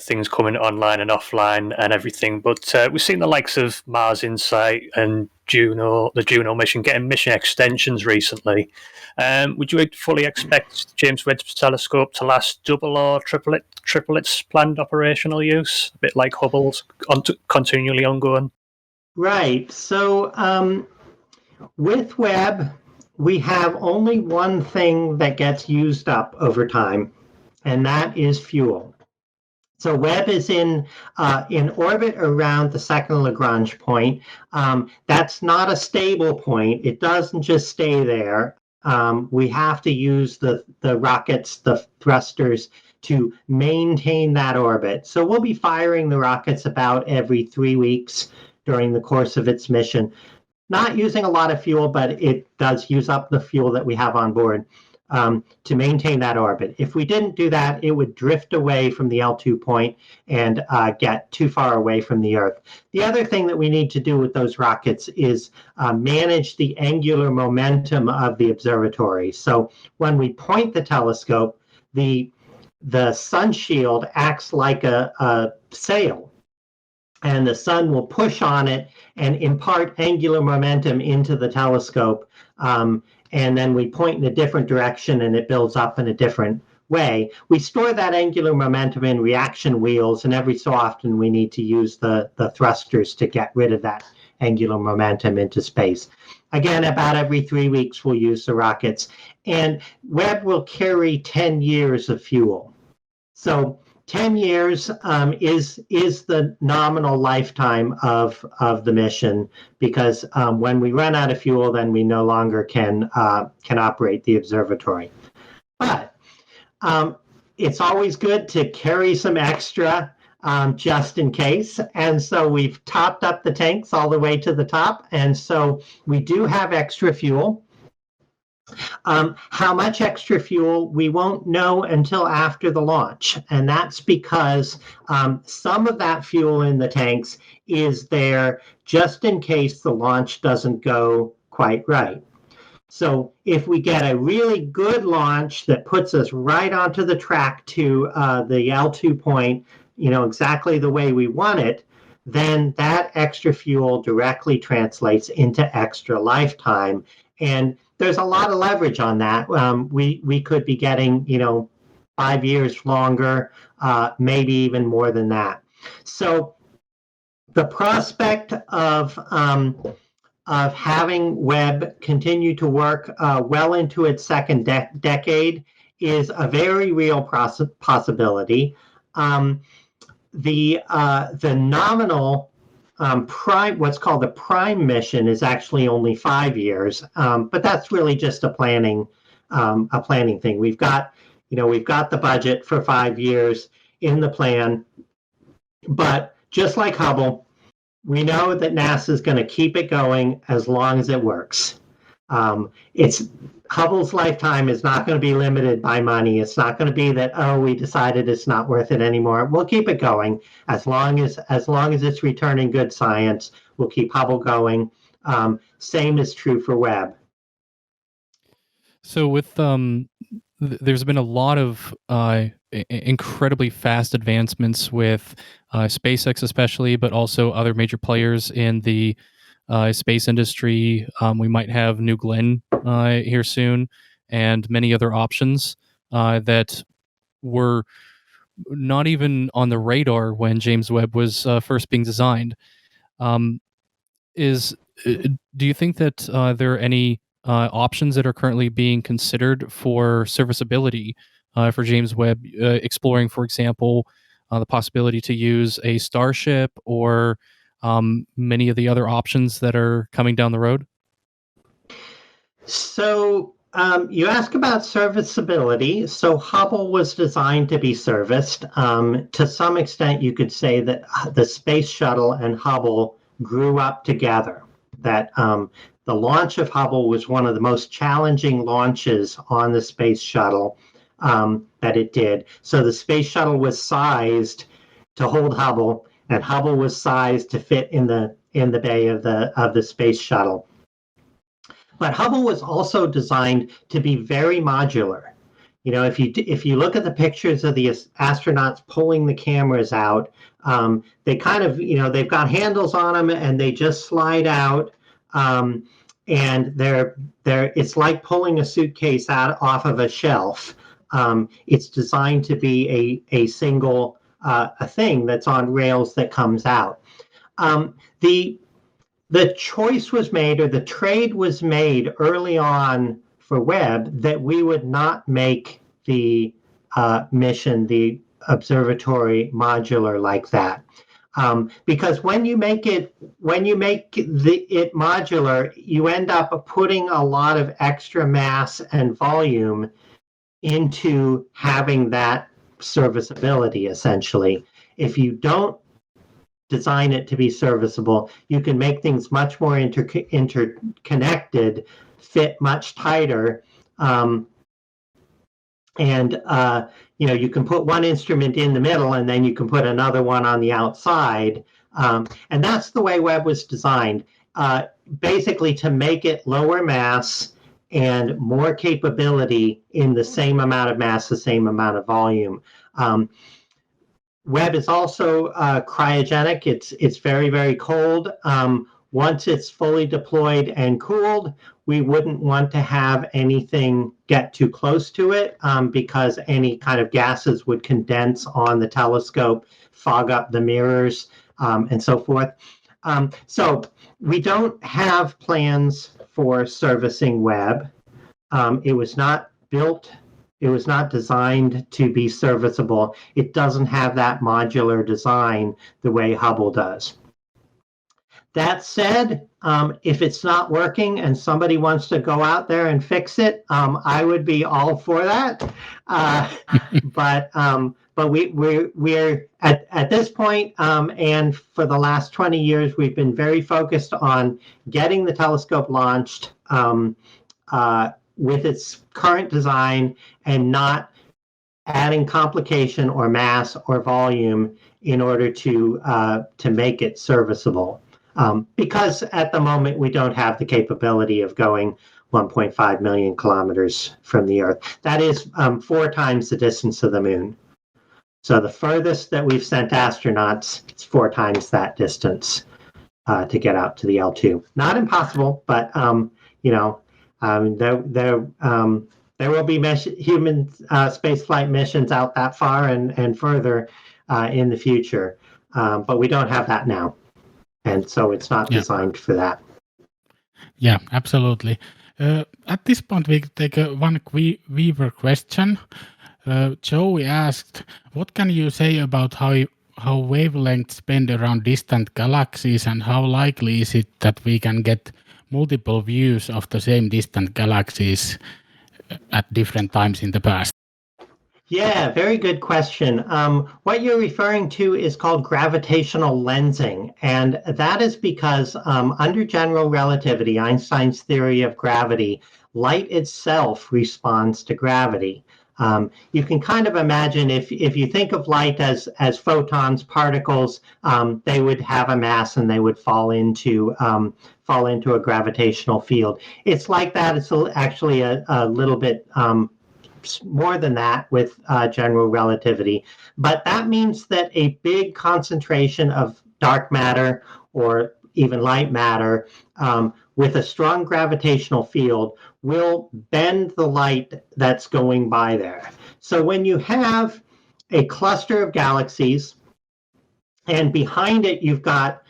Speaker 1: things coming online and offline and everything, but we've seen the likes of Mars Insight and the Juno mission, getting mission extensions recently. Would you fully expect James Webb Telescope to last double or triple its planned operational use, a bit like Hubble's continually ongoing?
Speaker 5: Right. So with Webb, we have only one thing that gets used up over time, and that is fuel. So Webb is in orbit around the second Lagrange point. That's not a stable point. It doesn't just stay there. We have to use the rockets, the thrusters, to maintain that orbit. So we'll be firing the rockets about every 3 weeks during the course of its mission. Not using a lot of fuel, but it does use up the fuel that we have on board to maintain that orbit. If we didn't do that, it would drift away from the L2 point and get too far away from the Earth. The other thing that we need to do with those rockets is manage the angular momentum of the observatory. So when we point the telescope, the sun shield acts like a sail, and the sun will push on it and impart angular momentum into the telescope. And then we point in a different direction and it builds up in a different way. We store that angular momentum in reaction wheels, and every so often we need to use the thrusters to get rid of that angular momentum into space. Again, about every 3 weeks we'll use the rockets. And Webb will carry 10 years of fuel. So 10 years is the nominal lifetime of the mission, because when we run out of fuel, then we no longer can operate the observatory. But it's always good to carry some extra just in case. And so we've topped up the tanks all the way to the top. And so we do have extra fuel. How much extra fuel, we won't know until after the launch. And that's because some of that fuel in the tanks is there just in case the launch doesn't go quite right. So if we get a really good launch that puts us right onto the track to the L2 point, exactly the way we want it, then that extra fuel directly translates into extra lifetime. And there's a lot of leverage on that. We could be getting, 5 years longer, maybe even more than that. So the prospect of having Webb continue to work well into its second decade is a very real possibility. The nominal prime, what's called the prime mission, is actually only 5 years, but that's really just a planning thing. We've got the budget for 5 years in the plan, but just like Hubble, we know that NASA is going to keep it going as long as it works. Hubble's lifetime is not going to be limited by money. It's not going to be that, we decided it's not worth it anymore. We'll keep it going as long as it's returning good science. We'll keep Hubble going. Same is true for Webb.
Speaker 4: So with there's been a lot of incredibly fast advancements with SpaceX especially, but also other major players in the space industry. We might have New Glenn here soon, and many other options that were not even on the radar when James Webb was first being designed. Do you think that there are any options that are currently being considered for serviceability for James Webb, exploring, for example, the possibility to use a Starship or many of the other options that are coming down the road?
Speaker 5: So you ask about serviceability. So Hubble was designed to be serviced. To some extent, you could say that the space shuttle and Hubble grew up together. That the launch of Hubble was one of the most challenging launches on the space shuttle that it did. So the space shuttle was sized to hold Hubble, and Hubble was sized to fit in the bay of the space shuttle. But Hubble was also designed to be very modular. If you look at the pictures of the astronauts pulling the cameras out, they kind of, they've got handles on them and they just slide out. And it's like pulling a suitcase out off of a shelf. It's designed to be a single a thing that's on rails that comes out. The choice was made, or the trade was made early on for Webb, that we would not make the mission, the observatory, modular like that. Because when you make it modular, you end up putting a lot of extra mass and volume into having that serviceability, essentially. If you don't design it to be serviceable, you can make things much more interconnected, fit much tighter, and you can put one instrument in the middle and then you can put another one on the outside, and that's the way Webb was designed, basically to make it lower mass and more capability in the same amount of mass, the same amount of volume. Webb is also cryogenic. It's very, very cold. Once it's fully deployed and cooled, we wouldn't want to have anything get too close to it, because any kind of gases would condense on the telescope, fog up the mirrors, and so forth. So we don't have plans for servicing Webb. It was not built. It was not designed to be serviceable. It doesn't have that modular design the way Hubble does. That said, if it's not working and somebody wants to go out there and fix it, I would be all for that. But we're at this point, and for the last 20 years, we've been very focused on getting the telescope launched with its current design and not adding complication or mass or volume in order to make it serviceable. Because at the moment we don't have the capability of going 1.5 million kilometers from the Earth. That is 4 times the distance of the Moon. So the furthest that we've sent astronauts, it's 4 times that distance to get out to the L2. Not impossible, but there will be human spaceflight missions out that far and further in the future, but we don't have that now, and so it's not designed for that.
Speaker 2: Yeah, absolutely. At this point, we take one viewer question. Joey asked, "What can you say about how wavelengths bend around distant galaxies, and how likely is it that we can get multiple views of the same distant galaxies at different times in the past?"
Speaker 5: Yeah, very good question. What you're referring to is called gravitational lensing, and that is because under general relativity, Einstein's theory of gravity, light itself responds to gravity. You can kind of imagine if you think of light as photons, particles, they would have a mass and they would fall into a gravitational field. It's like that. It's actually a little bit more than that with general relativity. But that means that a big concentration of dark matter or even light matter with a strong gravitational field will bend the light that's going by there. So when you have a cluster of galaxies and behind it you've got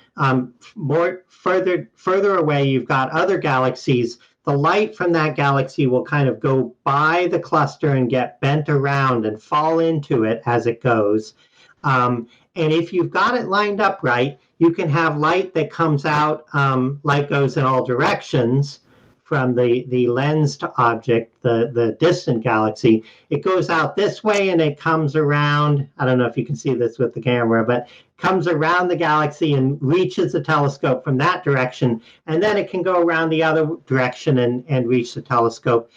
Speaker 5: further away you've got other galaxies, the light from that galaxy will kind of go by the cluster and get bent around and fall into it as it goes. And if you've got it lined up right, you can have light that comes out, light goes in all directions from the lensed object, the distant galaxy. It goes out this way and it comes around, I don't know if you can see this with the camera, but comes around the galaxy and reaches the telescope from that direction, and then it can go around the other direction and reach the telescope.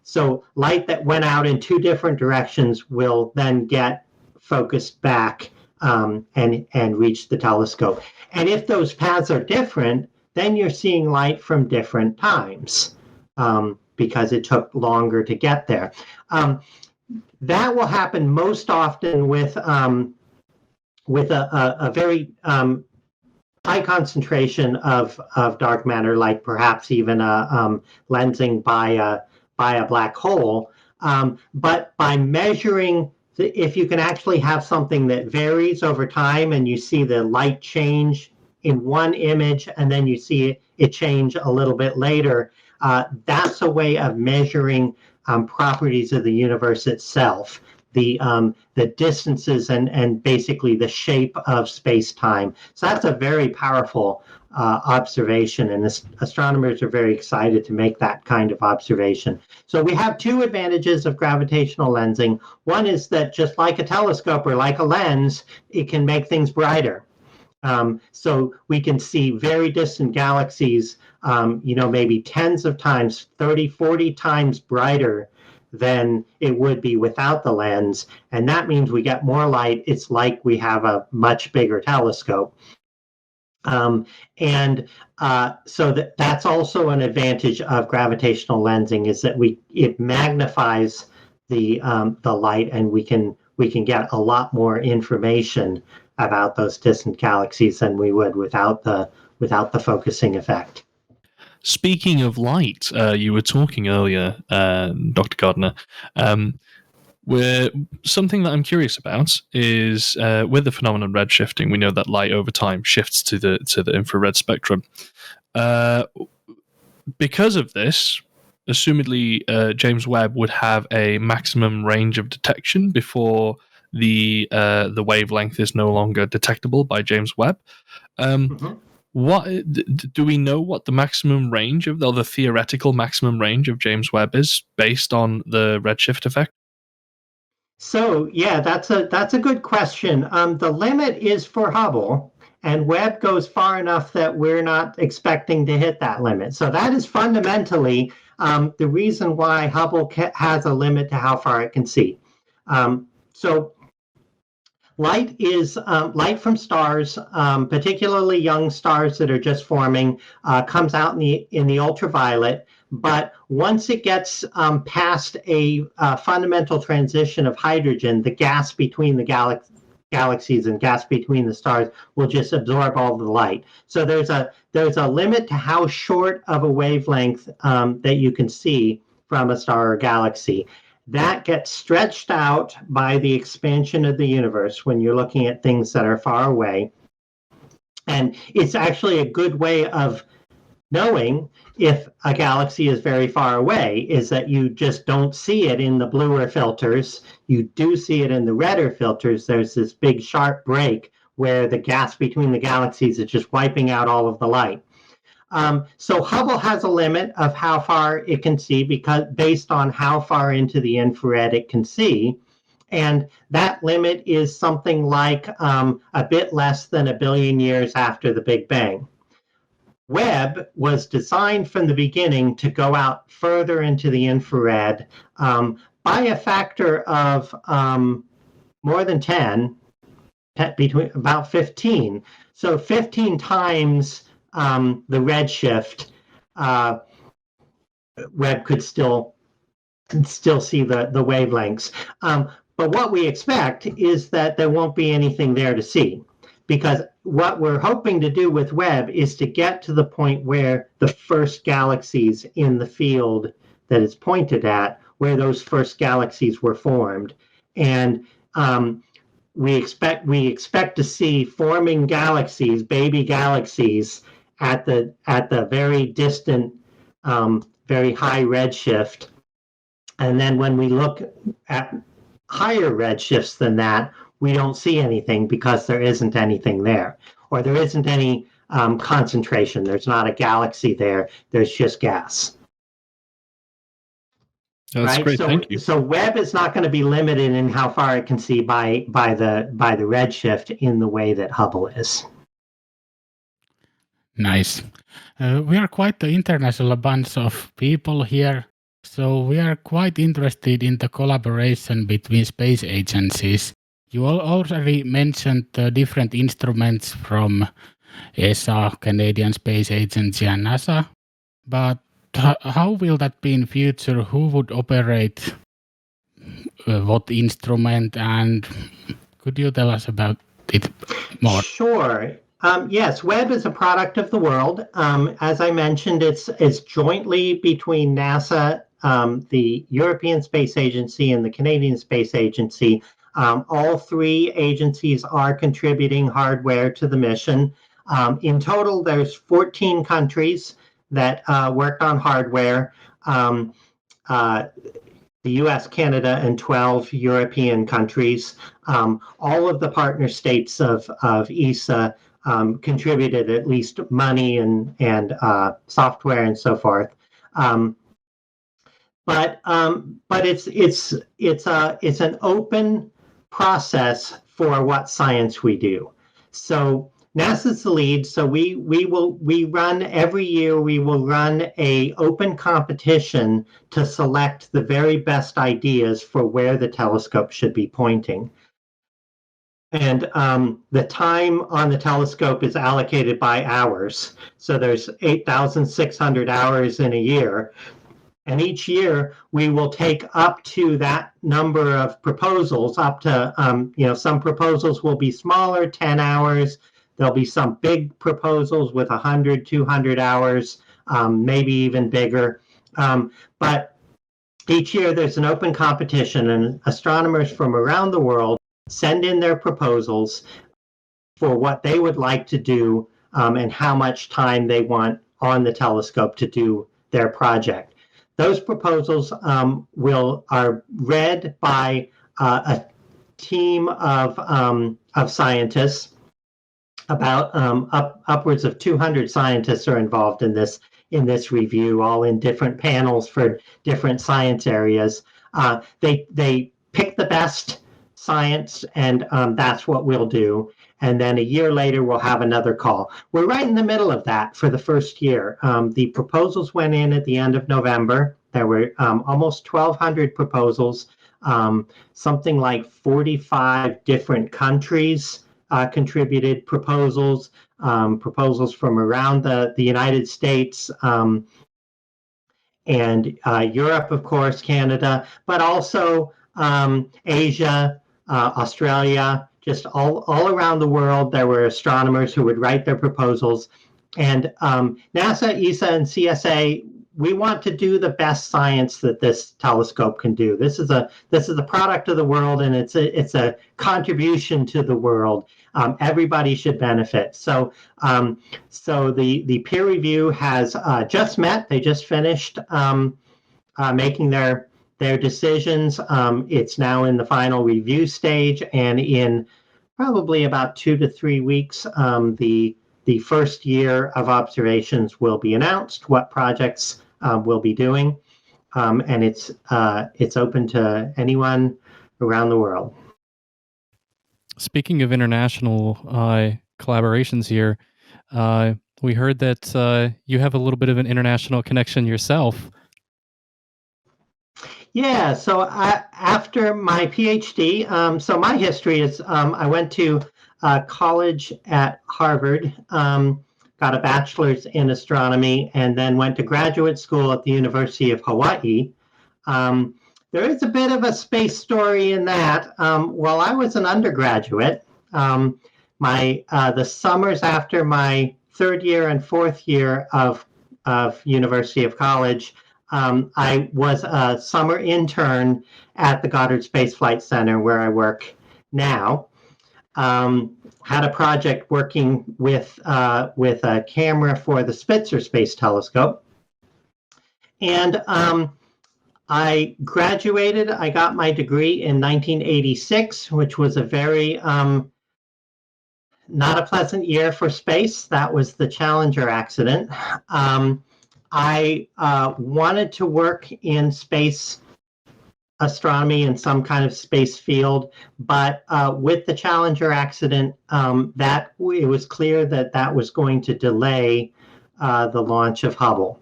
Speaker 5: So light that went out in 2 different directions will then get focused back and reach the telescope. And if those paths are different, then you're seeing light from different times because it took longer to get there. That will happen most often with a very high concentration of dark matter, like perhaps even a lensing by a black hole. But by measuring, if you can actually have something that varies over time and you see the light change in one image and then you see it change a little bit later, that's a way of measuring properties of the universe itself, the distances and basically the shape of space-time. So that's a very powerful observation, and astronomers are very excited to make that kind of observation. So we have two advantages of gravitational lensing. One is that just like a telescope or like a lens, it can make things brighter. So we can see very distant galaxies, maybe tens of times, 30, 40 times brighter than it would be without the lens. And that means we get more light. It's like we have a much bigger telescope. So that's also an advantage of gravitational lensing, is that it magnifies the light, and we can get a lot more information about those distant galaxies than we would without the focusing effect.
Speaker 3: Speaking of light, you were talking earlier, Dr. Gardner, where something that I'm curious about is with the phenomenon redshifting, we know that light over time shifts to the infrared spectrum. Because of this, assumedly, James Webb would have a maximum range of detection before the wavelength is no longer detectable by James Webb. What do we know? What the maximum range or the theoretical maximum range of James Webb is based on the redshift effect?
Speaker 5: So yeah, that's a good question. The limit is for Hubble, and Webb goes far enough that we're not expecting to hit that limit. So that is fundamentally the reason why Hubble has a limit to how far it can see. So light is light from stars, particularly young stars that are just forming, comes out in the ultraviolet. But once it gets past a fundamental transition of hydrogen, the gas between the galaxies and gas between the stars will just absorb all the light. So there's a limit to how short of a wavelength that you can see from a star or galaxy. That gets stretched out by the expansion of the universe when you're looking at things that are far away. And it's actually a good way of knowing if a galaxy is very far away, is that you just don't see it in the bluer filters. You do see it in the redder filters. There's this big sharp break where the gas between the galaxies is just wiping out all of the light. So Hubble has a limit of how far it can see, because based on how far into the infrared it can see. And that limit is something like a bit less than 1 billion years after the Big Bang. Webb was designed from the beginning to go out further into the infrared by a factor of more than 10, between about 15. So 15 times the redshift, Webb could still see the wavelengths. But what we expect is that there won't be anything there to see, because what we're hoping to do with Webb is to get to the point where the first galaxies in the field that it's pointed at, where those first galaxies were formed. And we expect to see forming galaxies, baby galaxies, at the very distant, very high redshift. And then when we look at higher redshifts than that, we don't see anything, because there isn't anything there, or there isn't any concentration. There's not a galaxy there. There's just gas.
Speaker 3: That's
Speaker 5: right?
Speaker 3: great. Thank you.
Speaker 5: So Webb is not going to be limited in how far it can see by the redshift in the way that Hubble is.
Speaker 2: Nice. We are quite an international bunch of people here, so we are quite interested in the collaboration between space agencies. You already mentioned the different instruments from ESA, Canadian Space Agency, and NASA, but how will that be in future? Who would operate what instrument, and could you tell us about it more?
Speaker 5: Sure. Yes, Webb is a product of the world. As I mentioned, it's jointly between NASA, the European Space Agency, and the Canadian Space Agency. All three agencies are contributing hardware to the mission. In total, there's 14 countries that work on hardware. The US, Canada, and 12 European countries. All of the partner states of ESA contributed at least money and software and so forth. But it's an open process for what science we do. So NASA's the lead. So we run every year. We will run a open competition to select the very best ideas for where the telescope should be pointing. And the time on the telescope is allocated by hours. So there's 8,600 hours in a year. And each year we will take up to that number of proposals, up to, some proposals will be smaller, 10 hours. There'll be some big proposals with 100, 200 hours, maybe even bigger. But each year there's an open competition, and astronomers from around the world send in their proposals for what they would like to do and how much time they want on the telescope to do their project. Those proposals are read by a team of scientists. About upwards of 200 scientists are involved in this review, all in different panels for different science areas. They pick the best science, and that's what we'll do. And then a year later, we'll have another call. We're right in the middle of that for the first year. The proposals went in at the end of November. There were almost 1,200 proposals. Something like 45 different countries contributed proposals, proposals from around the United States and Europe, of course, Canada, but also Asia, Australia, just all around the world. There were astronomers who would write their proposals. And NASA, ESA, and CSA, we want to do the best science that this telescope can do. This is a product of the world, and it's a contribution to the world. Everybody should benefit. So the peer review has just met. They just finished making their decisions. It's now in the final review stage, and in probably about 2 to 3 weeks, the first year of observations will be announced, what projects we'll be doing, and it's open to anyone around the world.
Speaker 4: Speaking of international collaborations here, we heard that you have a little bit of an international connection yourself.
Speaker 5: Yeah, so after my PhD, so my history is I went to college at Harvard, got a bachelor's in astronomy, and then went to graduate school at the University of Hawaii. There is a bit of a space story in that. While I was an undergraduate, the summers after my third year and fourth year of University of College, I was a summer intern at the Goddard Space Flight Center, where I work now. Had a project working with a camera for the Spitzer Space Telescope. And I graduated. I got my degree in 1986, which was a very not a pleasant year for space. That was the Challenger accident. I wanted to work in space astronomy in some kind of space field, but with the Challenger accident, that it was clear that was going to delay the launch of Hubble.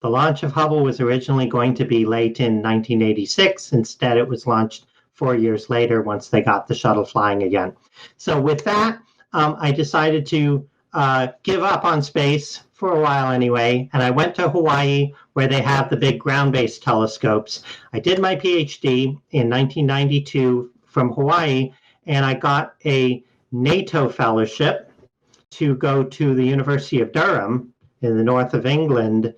Speaker 5: The launch of Hubble was originally going to be late in 1986. Instead, it was launched 4 years later once they got the shuttle flying again. So with that, I decided to give up on space for a while anyway, and I went to Hawaii where they have the big ground-based telescopes. I did my PhD in 1992 from Hawaii, and I got a NATO fellowship to go to the University of Durham in the north of England,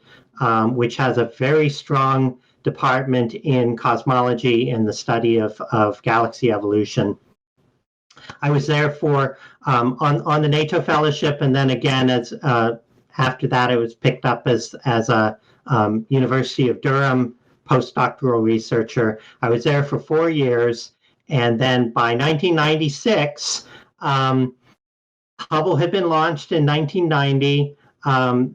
Speaker 5: which has a very strong department in cosmology and the study of galaxy evolution. I was there for on the NATO fellowship, and then again as after that, I was picked up as a University of Durham postdoctoral researcher. I was there for 4 years, and then by 1996, Hubble had been launched in 1990.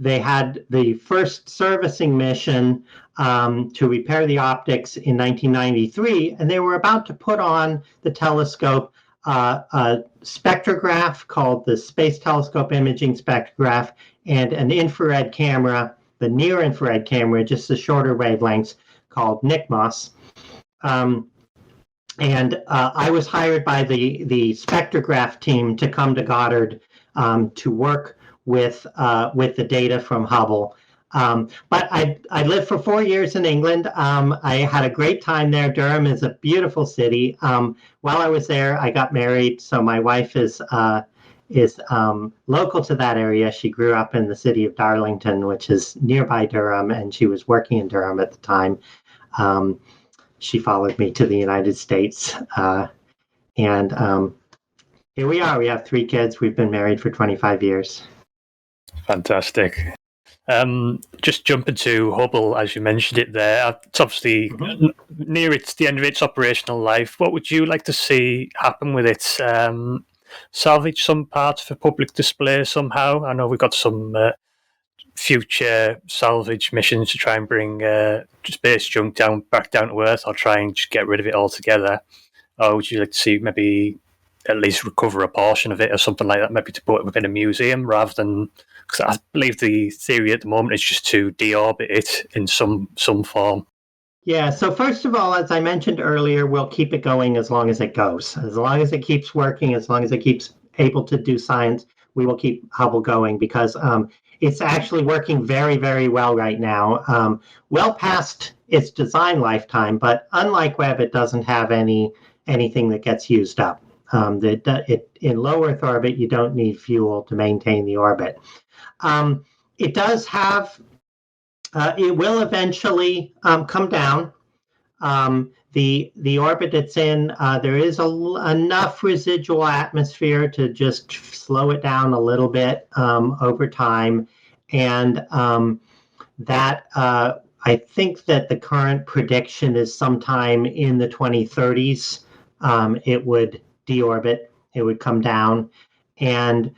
Speaker 5: They had the first servicing mission to repair the optics in 1993, and they were about to put on the telescope a spectrograph called the Space Telescope Imaging Spectrograph and an infrared camera, the near-infrared camera, just the shorter wavelengths, called NICMOS. And I was hired by the spectrograph team to come to Goddard to work with the data from Hubble. But I lived for 4 years in England. I had a great time there. Durham is a beautiful city. While I was there, I got married. So my wife is local to that area. She grew up in the city of Darlington, which is nearby Durham, and she was working in Durham at the time. She followed me to the United States. And here we are. We have 3 kids. We've been married for 25 years.
Speaker 1: Fantastic. Just jumping to Hubble, as you mentioned it there, it's obviously near the end of its operational life. What would you like to see happen with it? Salvage some parts for public display somehow? I know we've got some future salvage missions to try and bring space junk back down to Earth, or try and just get rid of it altogether. Or would you like to see maybe at least recover a portion of it or something like that, maybe to put it within a museum rather than, because I believe the theory at the moment is just to deorbit it in some form.
Speaker 5: Yeah, so first of all, as I mentioned earlier, we'll keep it going as long as it goes. As long as it keeps working, as long as it keeps able to do science, we will keep Hubble going because it's actually working very, very well right now, well past its design lifetime, but unlike Webb, it doesn't have anything that gets used up. In low Earth orbit, you don't need fuel to maintain the orbit. It does have, it will eventually come down. The orbit it's in, there is enough residual atmosphere to just slow it down a little bit over time. And that I think that the current prediction is sometime in the 2030s, it would deorbit, it would come down. And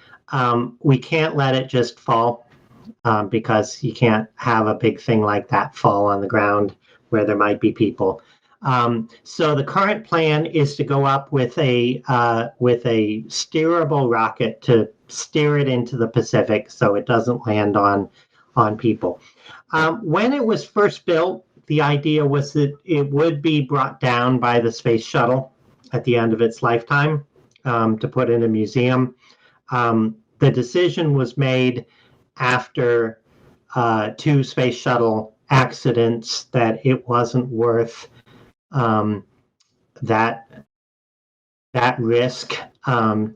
Speaker 5: we can't let it just fall because you can't have a big thing like that fall on the ground where there might be people. So the current plan is to go up with a steerable rocket to steer it into the Pacific so it doesn't land on people. When it was first built, the idea was that it would be brought down by the space shuttle at the end of its lifetime to put in a museum. The decision was made after 2 space shuttle accidents that it wasn't worth that risk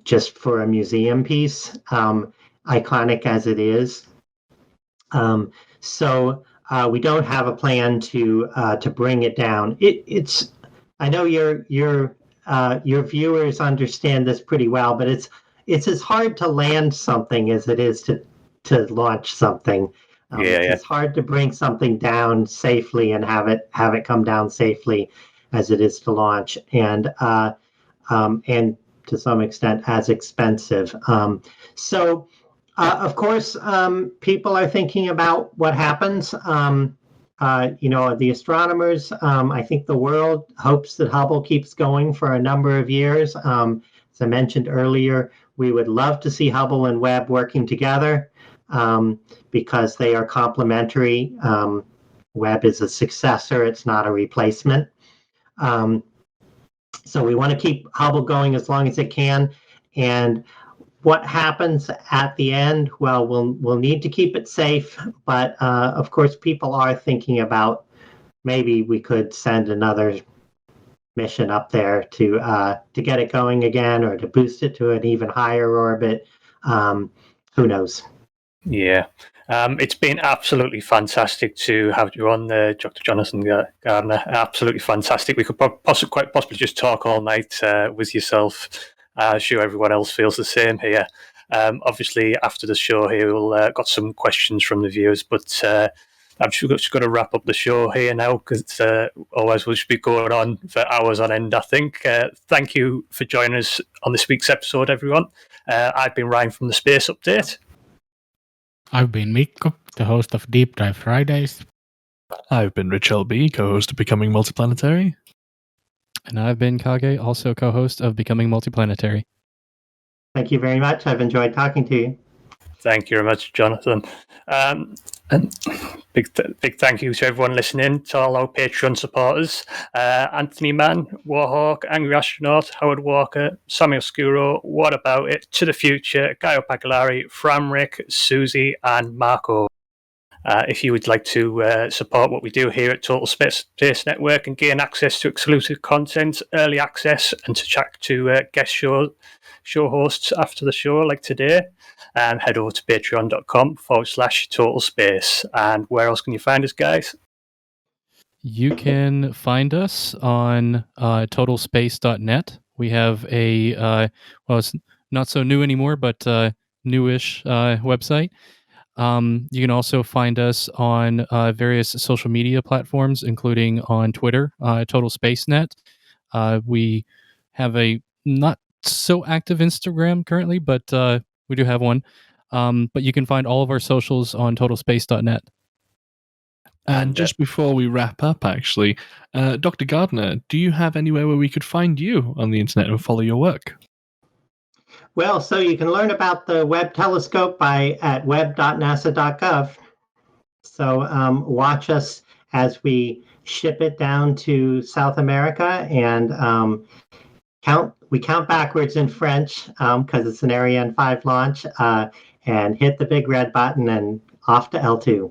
Speaker 5: just for a museum piece, iconic as it is. So we don't have a plan to bring it down. It's I know your viewers understand this pretty well, but it's as hard to land something as it is to launch something. It's hard to bring something down safely and have it come down safely as it is to launch, and to some extent as expensive. So of course, people are thinking about what happens. The astronomers, I think the world hopes that Hubble keeps going for a number of years. As I mentioned earlier, we would love to see Hubble and Webb working together because they are complementary. Webb is a successor, it's not a replacement. So we want to keep Hubble going as long as it can. And what happens at the end? Well, we'll need to keep it safe, but of course, people are thinking about maybe we could send another mission up there to get it going again, or to boost it to an even higher orbit. Who knows?
Speaker 1: Yeah. It's been absolutely fantastic to have you on there, Dr. Jonathan Gardner. Absolutely fantastic. We could quite possibly just talk all night with yourself. I'm sure everyone else feels the same here. Obviously, after the show here, we'll got some questions from the viewers, but I've just got to wrap up the show here now, because otherwise we'll just be going on for hours on end, I think. Thank you for joining us on this week's episode, everyone. I've been Ryan from the Space Update.
Speaker 2: I've been Mikko, the host of Deep Dive Fridays.
Speaker 3: I've been Rich LB, co-host of Becoming Multiplanetary.
Speaker 4: And I've been Kage, also co-host of Becoming Multiplanetary.
Speaker 5: Thank you very much. I've enjoyed talking to you.
Speaker 1: Thank you very much, Jonathan. And big thank you to everyone listening, to all our Patreon supporters. Anthony Mann, Warhawk, Angry Astronaut, Howard Walker, Sammy Oscuro, What About It, To the Future, Gaio Pagalari, Framrick, Susie, and Marco. If you would like to support what we do here at Total Space Network and gain access to exclusive content, early access, and to chat to guest show hosts after the show, like today, head over to patreon.com/Total Space. And where else can you find us, guys?
Speaker 4: You can find us on totalspace.net. We have a, well, it's not so new anymore, but newish website. You can also find us on various social media platforms, including on Twitter, Total Space Net. We have a not so active Instagram currently, but we do have one. But you can find all of our socials on totalspace.net.
Speaker 3: And just before we wrap up, actually, Dr. Gardner, do you have anywhere where we could find you on the internet and follow your work?
Speaker 5: Well, so you can learn about the Webb telescope at web.nasa.gov. So watch us as we ship it down to South America, and we count backwards in French because it's an Ariane 5 launch, and hit the big red button and off to L2.